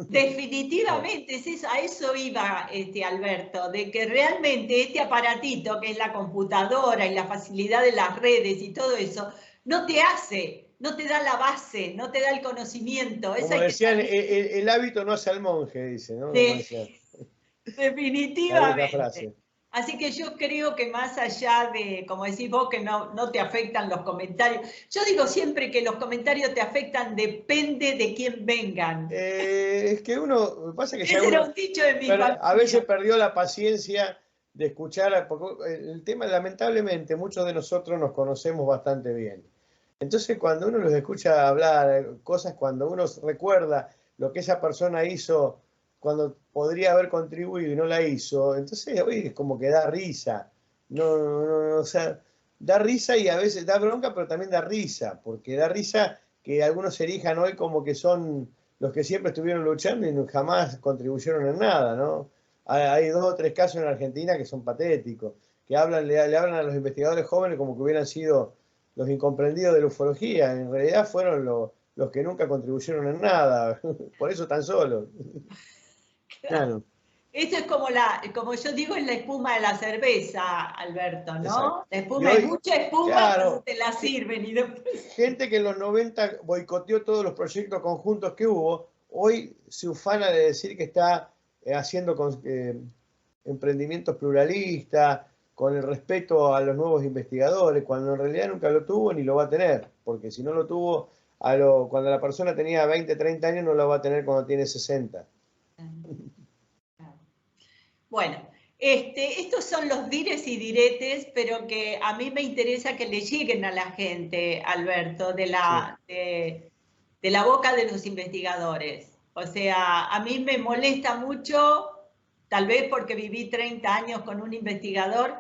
Definitivamente, a eso iba Alberto, de que realmente este aparatito que es la computadora y la facilidad de las redes y todo eso, no te da la base, no te da el conocimiento. Eso Como hay que decían, saber. el hábito no hace al monje, dice, ¿no? Como De, decía la vieja definitivamente. frase. Así que yo creo que más allá de, como decís vos, que no te afectan los comentarios, yo digo siempre que los comentarios te afectan, depende de quién vengan. Es que uno, pasa que ya Ese era uno un dicho de mi a veces familia. perdió la paciencia de escuchar, porque el tema, lamentablemente, muchos de nosotros nos conocemos bastante bien. Entonces, cuando uno los escucha hablar cosas, cuando uno recuerda lo que esa persona hizo cuando podría haber contribuido y no la hizo, entonces hoy es como que da risa. O sea, da risa y a veces da bronca, pero también da risa, porque da risa que algunos se erijan hoy como que son los que siempre estuvieron luchando y jamás contribuyeron en nada, ¿no? Hay 2 o 3 casos en Argentina que son patéticos, que le hablan a los investigadores jóvenes como que hubieran sido los incomprendidos de la ufología. En realidad fueron los que nunca contribuyeron en nada, por eso tan solos. Claro. Esto es como yo digo, es la espuma de la cerveza, Alberto, Exacto. ¿no? La Y espuma es hoy, mucha espuma cuando claro, te la sirven y después. gente que en los 90 boicoteó todos los proyectos conjuntos que hubo, hoy se ufana de decir que está haciendo emprendimientos pluralistas, con el respeto a los nuevos investigadores, cuando en realidad nunca lo tuvo ni lo va a tener, porque si no lo tuvo cuando la persona tenía 20, 30 años, no lo va a tener cuando tiene 60. Bueno, estos son los dires y diretes, pero que a mí me interesa que le lleguen a la gente, Alberto, Sí. de la boca de los investigadores. O sea, a mí me molesta mucho, tal vez porque viví 30 años con un investigador,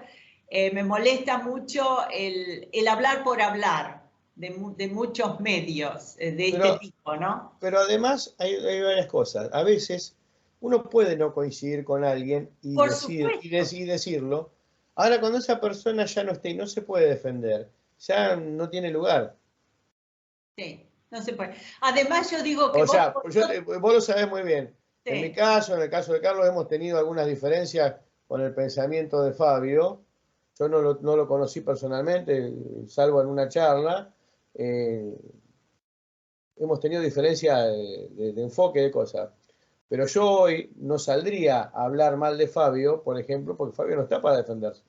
me molesta mucho el hablar por hablar de muchos medios de este Pero tipo, ¿no? Pero además hay varias cosas. A veces uno puede no coincidir con alguien Por supuesto. y decirlo. Ahora, cuando esa persona ya no esté y no se puede defender, ya no tiene lugar. Sí, no se puede. Además, yo digo que O sea, vos lo sabés muy bien. Sí. En mi caso, en el caso de Carlos, hemos tenido algunas diferencias con el pensamiento de Fabio. Yo no lo conocí personalmente, salvo en una charla. Hemos tenido diferencias de enfoque de cosas. Pero yo hoy no saldría a hablar mal de Fabio, por ejemplo, porque Fabio no está para defenderse.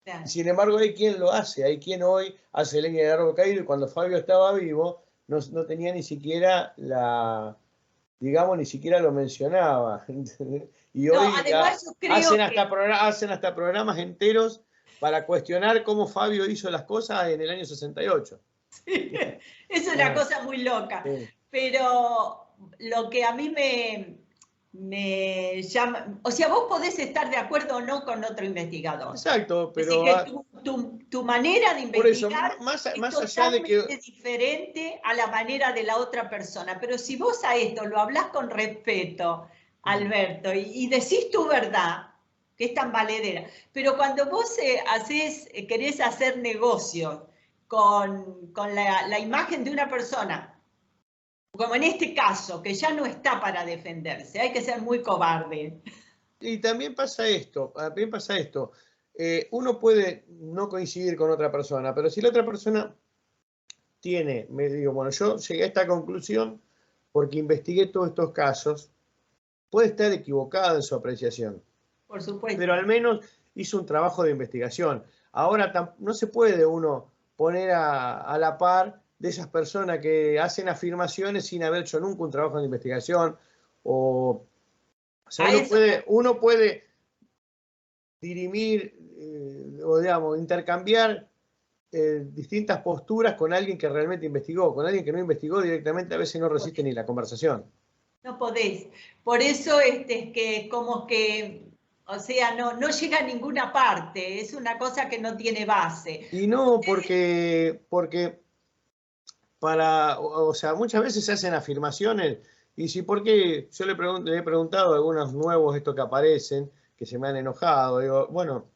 Claro. Sin embargo, hay quien lo hace, hay quien hoy hace leña de árbol caído, y cuando Fabio estaba vivo no tenía ni siquiera digamos, ni siquiera lo mencionaba. Y hoy además yo creo hacen hasta programas enteros para cuestionar cómo Fabio hizo las cosas en el año 68. Sí, es una cosa muy loca. Sí. Pero lo que a mí me llama, o sea, vos podés estar de acuerdo o no con otro investigador. Exacto, pero... Así que tu manera de investigar por eso, más es allá de totalmente que... diferente a la manera de la otra persona. Pero si vos a esto lo hablás con respeto, Alberto, y decís tu verdad, que es tan valedera, pero cuando vos querés hacer negocio con la imagen de una persona, como en este caso, que ya no está para defenderse, hay que ser muy cobarde. Y también pasa esto, uno puede no coincidir con otra persona, pero si la otra persona bueno, yo llegué a esta conclusión porque investigué todos estos casos, puede estar equivocado en su apreciación. Por supuesto. Pero al menos hizo un trabajo de investigación. Ahora no se puede uno poner a la par de esas personas que hacen afirmaciones sin haber hecho nunca un trabajo de investigación. O sea, uno puede dirimir o digamos, intercambiar distintas posturas con alguien que realmente investigó. Con alguien que no investigó directamente a veces no resiste ni la conversación. No podés. Por eso es que como que, o sea, no llega a ninguna parte. Es una cosa que no tiene base. Y no, porque o sea, muchas veces se hacen afirmaciones, y si porque yo le he preguntado a algunos nuevos estos que aparecen, que se me han enojado, digo, bueno,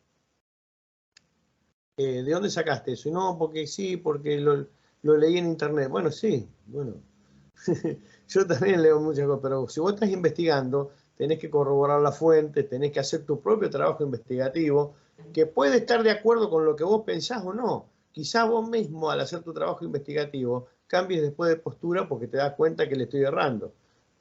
¿de dónde sacaste eso? Y no, porque sí, porque lo leí en internet. Bueno, sí, bueno, yo también leo muchas cosas, pero si vos estás investigando, tenés que corroborar la fuente, tenés que hacer tu propio trabajo investigativo, que puede estar de acuerdo con lo que vos pensás o no. Quizás vos mismo, al hacer tu trabajo investigativo, cambies después de postura porque te das cuenta que le estoy errando.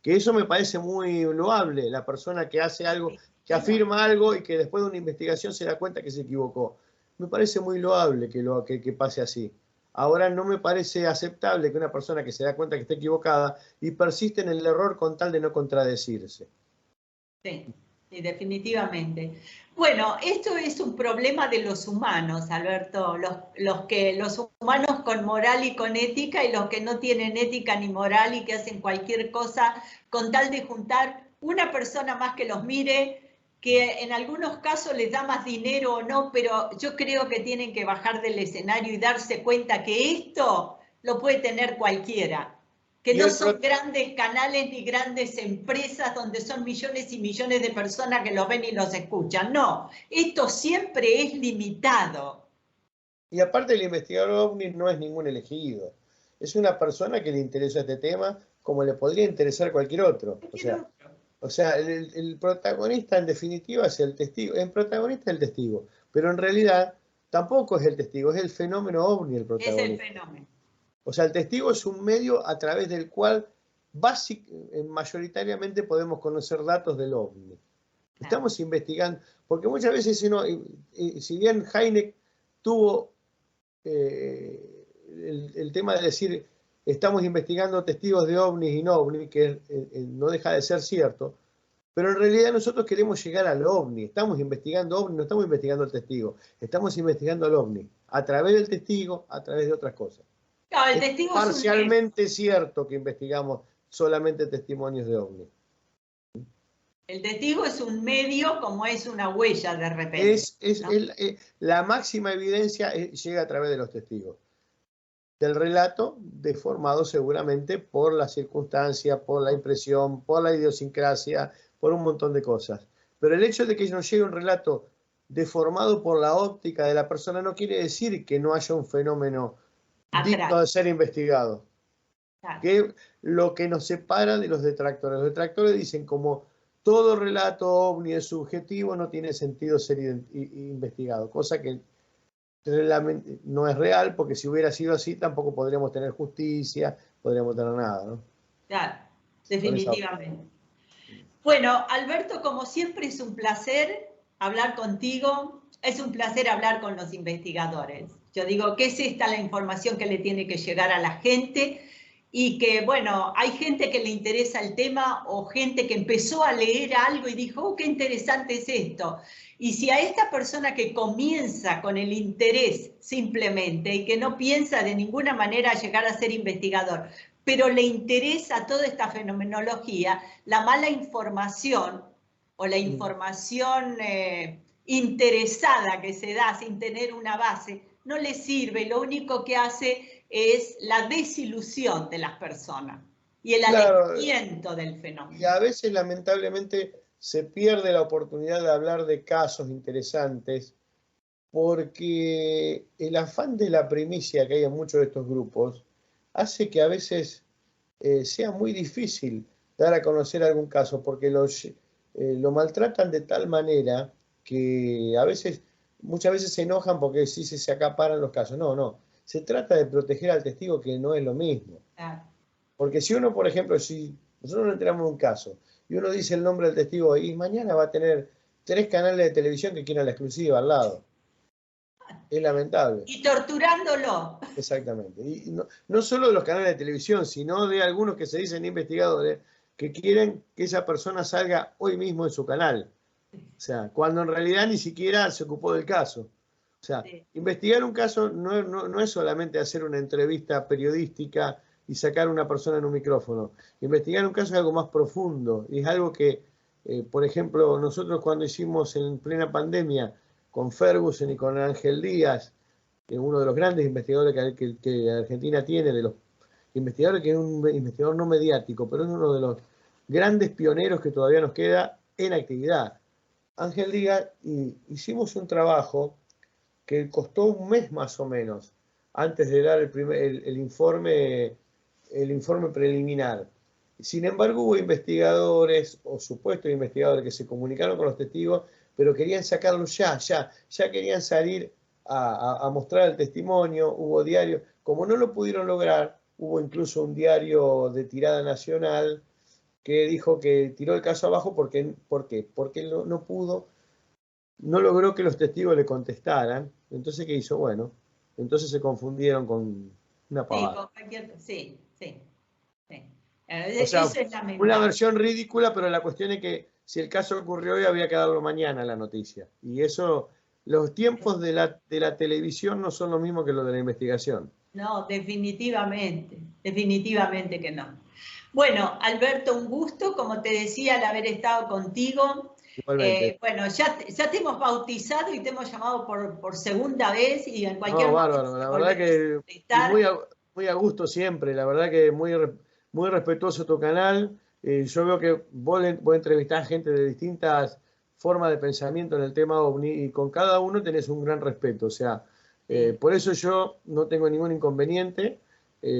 Que eso me parece muy loable, la persona que hace algo, que afirma algo y que después de una investigación se da cuenta que se equivocó. Me parece muy loable que pase así. Ahora no me parece aceptable que una persona que se da cuenta que está equivocada y persiste en el error con tal de no contradecirse. Sí, sí, definitivamente. Bueno, esto es un problema de los humanos, Alberto, los humanos con moral y con ética, y los que no tienen ética ni moral y que hacen cualquier cosa con tal de juntar una persona más que los mire, que en algunos casos les da más dinero o no, pero yo creo que tienen que bajar del escenario y darse cuenta que esto lo puede tener cualquiera. Que no son grandes canales ni grandes empresas donde son millones y millones de personas que los ven y los escuchan. No, esto siempre es limitado. Y aparte el investigador OVNI no es ningún elegido. Es una persona que le interesa este tema como le podría interesar cualquier otro. O sea, el protagonista en definitiva es el testigo. El protagonista es el testigo, pero en realidad tampoco es el testigo, es el fenómeno OVNI el protagonista. Es el fenómeno. O sea, el testigo es un medio a través del cual mayoritariamente podemos conocer datos del OVNI. Estamos investigando, porque muchas veces si bien Heineck tuvo el tema de decir estamos investigando testigos de ovnis y no ovnis, que no deja de ser cierto, pero en realidad nosotros queremos llegar al ovni, estamos investigando ovni, no estamos investigando al testigo, estamos investigando al ovni, a través del testigo, a través de otras cosas. Claro, el testigo es parcialmente cierto que investigamos solamente testimonios de ovni. El testigo es un medio como es una huella de repente. La máxima evidencia llega a través de los testigos. Del relato, deformado seguramente por la circunstancia, por la impresión, por la idiosincrasia, por un montón de cosas. Pero el hecho de que nos llegue un relato deformado por la óptica de la persona, no quiere decir que no haya un fenómeno digno de ser investigado. Claro. Que lo que nos separa de los detractores. Los detractores dicen como todo relato ovni es subjetivo, no tiene sentido ser investigado, cosa que no es real, porque si hubiera sido así tampoco podríamos tener justicia, podríamos tener nada, ¿no? Claro, definitivamente. Bueno, Alberto, como siempre es un placer hablar contigo, es un placer hablar con los investigadores. Yo digo, ¿qué es esta la información que le tiene que llegar a la gente? Y que, bueno, hay gente que le interesa el tema o gente que empezó a leer algo y dijo, oh, qué interesante es esto. Y si a esta persona que comienza con el interés simplemente y que no piensa de ninguna manera llegar a ser investigador, pero le interesa toda esta fenomenología, la mala información o la información interesada que se da sin tener una base, no le sirve, lo único que hace es la desilusión de las personas y el alejamiento del fenómeno. Y a veces, lamentablemente, se pierde la oportunidad de hablar de casos interesantes porque el afán de la primicia que hay en muchos de estos grupos hace que a veces sea muy difícil dar a conocer algún caso, porque lo maltratan de tal manera que muchas veces se enojan porque sí se acaparan los casos. No, se trata de proteger al testigo, que no es lo mismo. Porque si uno, por ejemplo, si nosotros nos enteramos de un caso y uno dice el nombre del testigo y mañana va a tener 3 canales de televisión que quieran la exclusiva al lado. Es lamentable. Y torturándolo. Exactamente. Y no solo de los canales de televisión, sino de algunos que se dicen investigadores que quieren que esa persona salga hoy mismo en su canal. O sea, cuando en realidad ni siquiera se ocupó del caso. O sea, investigar un caso no es solamente hacer una entrevista periodística y sacar a una persona en un micrófono. Investigar un caso es algo más profundo y es algo que, por ejemplo, nosotros cuando hicimos en plena pandemia con Ferguson y con Ángel Díaz, uno de los grandes investigadores que Argentina tiene, de los investigadores, que es un investigador no mediático, pero es uno de los grandes pioneros que todavía nos queda en actividad. Ángel Díaz, hicimos un trabajo que costó un mes más o menos, antes de dar el informe preliminar. Sin embargo, hubo investigadores o supuestos investigadores que se comunicaron con los testigos, pero querían sacarlo ya querían salir a mostrar el testimonio. Hubo diarios, como no lo pudieron lograr, hubo incluso un diario de tirada nacional que dijo que tiró el caso abajo ¿por qué? Porque no logró que los testigos le contestaran. Entonces, ¿qué hizo? Bueno, entonces se confundieron con una pavada. Sí. O sea, una versión ridícula, pero la cuestión es que si el caso ocurrió hoy, había que darlo mañana la noticia. Y eso, los tiempos de la televisión no son lo mismo que los de la investigación. No, definitivamente que no. Bueno, Alberto, un gusto, como te decía, el haber estado contigo. Bueno, ya te hemos bautizado y te hemos llamado por segunda vez y en cualquier momento. Bárbaro, la verdad que muy a gusto siempre, la verdad que muy respetuoso tu canal. Yo veo que vos entrevistás gente de distintas formas de pensamiento en el tema OVNI y con cada uno tenés un gran respeto. O sea, por eso yo no tengo ningún inconveniente,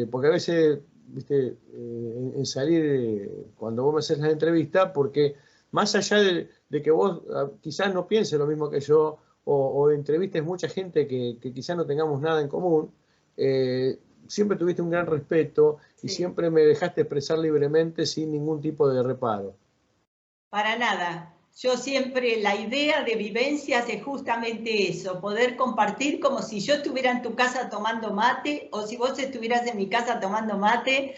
porque a veces, viste, en salir cuando vos me haces la entrevista, porque más allá de que vos quizás no pienses lo mismo que yo o entrevistes mucha gente que quizás no tengamos nada en común, siempre tuviste un gran respeto y siempre me dejaste expresar libremente sin ningún tipo de reparo. Para nada. Yo siempre, la idea de Vivencias es justamente eso, poder compartir como si yo estuviera en tu casa tomando mate o si vos estuvieras en mi casa tomando mate.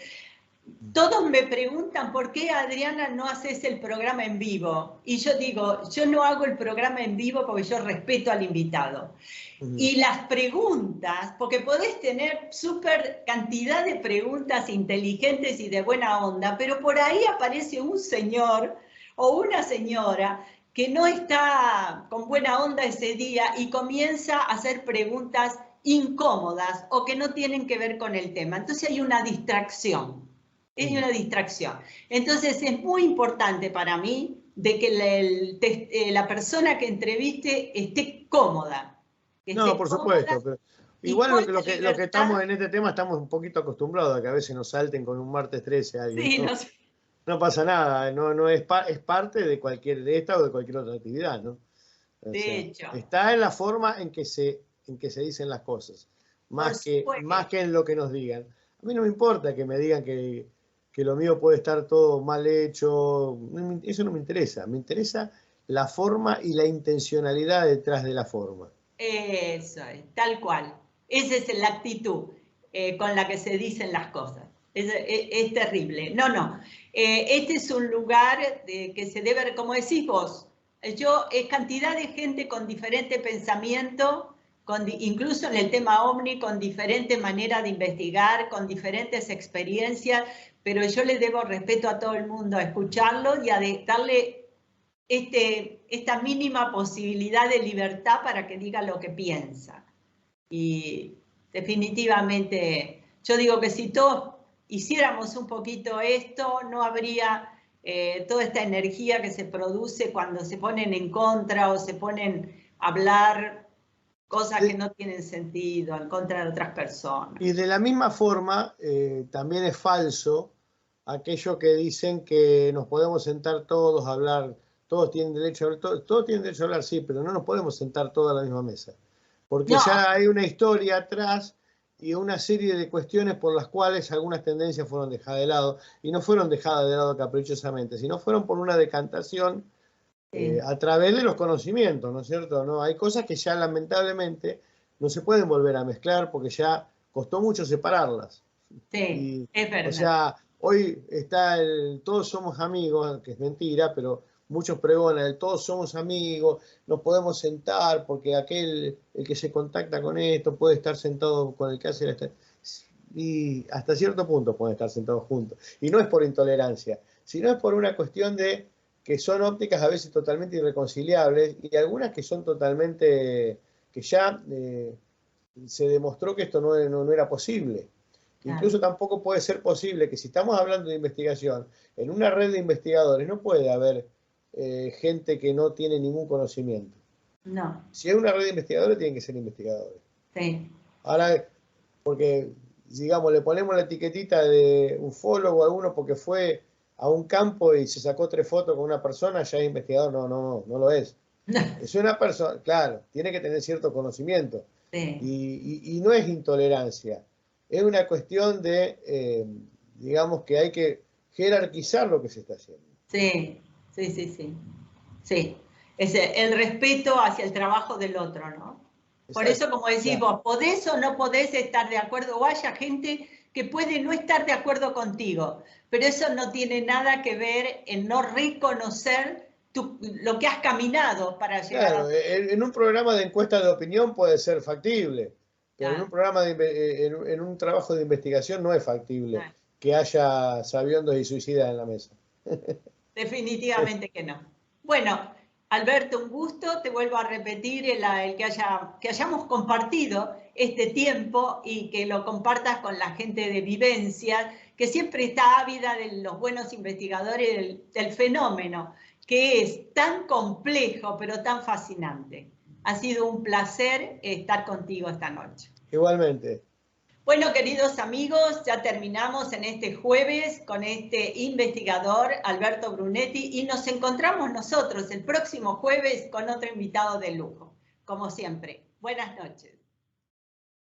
Todos me preguntan por qué, Adriana, no haces el programa en vivo. Y yo digo, yo no hago el programa en vivo porque yo respeto al invitado. Y las preguntas, porque podés tener súper cantidad de preguntas inteligentes y de buena onda, pero por ahí aparece un señor o una señora que no está con buena onda ese día y comienza a hacer preguntas incómodas o que no tienen que ver con el tema. Entonces hay una distracción. Es una distracción. Entonces es muy importante para mí de que la persona que entreviste esté cómoda. No, por supuesto, pero igual lo que estamos en este tema estamos un poquito acostumbrados a que a veces nos salten con un martes 13 a alguien. Sí, ¿no? No pasa nada, no es parte de esta o de cualquier otra actividad, ¿no? De hecho. Está en la forma en que se dicen las cosas, más que en lo que nos digan. A mí no me importa que me digan que lo mío puede estar todo mal hecho, eso no me interesa. Me interesa la forma y la intencionalidad detrás de la forma. Eso es, tal cual. Esa es la actitud con la que se dicen las cosas. Es terrible. No. Este es un lugar que se debe, como decís vos, es cantidad de gente con diferente pensamiento, incluso en el tema OVNI, con diferente manera de investigar, con diferentes experiencias, pero yo le debo respeto a todo el mundo a escucharlo y a darle esta mínima posibilidad de libertad para que diga lo que piensa. Y definitivamente, yo digo que si todos hiciéramos un poquito esto, no habría toda esta energía que se produce cuando se ponen en contra o se ponen a hablar cosas que no tienen sentido en contra de otras personas. Y de la misma forma, también es falso aquello que dicen que nos podemos sentar todos a hablar. Todos tienen derecho a hablar, sí, pero no nos podemos sentar todos a la misma mesa. Porque ya hay una historia atrás y una serie de cuestiones por las cuales algunas tendencias fueron dejadas de lado. Y no fueron dejadas de lado caprichosamente, sino fueron por una decantación a través de los conocimientos, ¿no es cierto? ¿No? Hay cosas que ya lamentablemente no se pueden volver a mezclar porque ya costó mucho separarlas. Sí, es verdad. O sea, hoy está todos somos amigos, que es mentira, pero muchos pregonan el todos somos amigos, nos podemos sentar porque el que se contacta con esto puede estar sentado con el que hace y hasta cierto punto pueden estar sentados juntos. Y no es por intolerancia, sino es por una cuestión de que son ópticas a veces totalmente irreconciliables y algunas que son totalmente, que ya se demostró que esto no era posible. Claro. Incluso tampoco puede ser posible que si estamos hablando de investigación, en una red de investigadores no puede haber gente que no tiene ningún conocimiento. No. Si es una red de investigadores, tienen que ser investigadores. Sí. Ahora, porque, digamos, le ponemos la etiquetita de ufólogo a uno porque fue a un campo y se sacó 3 fotos con una persona, ya es investigador. No lo es. Es una persona, claro, tiene que tener cierto conocimiento. Sí. Y no es intolerancia. Es una cuestión de, digamos, que hay que jerarquizar lo que se está haciendo. Sí. Sí, es el respeto hacia el trabajo del otro, ¿no? Exacto. Por eso, como decís vos, podés o no podés estar de acuerdo, o haya gente que puede no estar de acuerdo contigo, pero eso no tiene nada que ver en no reconocer lo que has caminado para llegar claro, en un programa de encuesta de opinión puede ser factible, pero claro. en un trabajo de investigación no es factible que haya sabiondos y suicidas en la mesa. Definitivamente que no. Bueno, Alberto, un gusto, te vuelvo a repetir que hayamos compartido este tiempo y que lo compartas con la gente de Vivencias, que siempre está ávida de los buenos investigadores del fenómeno, que es tan complejo pero tan fascinante. Ha sido un placer estar contigo esta noche. Igualmente. Bueno, queridos amigos, ya terminamos en este jueves con este investigador, Alberto Brunetti, y nos encontramos nosotros el próximo jueves con otro invitado de lujo. Como siempre, buenas noches.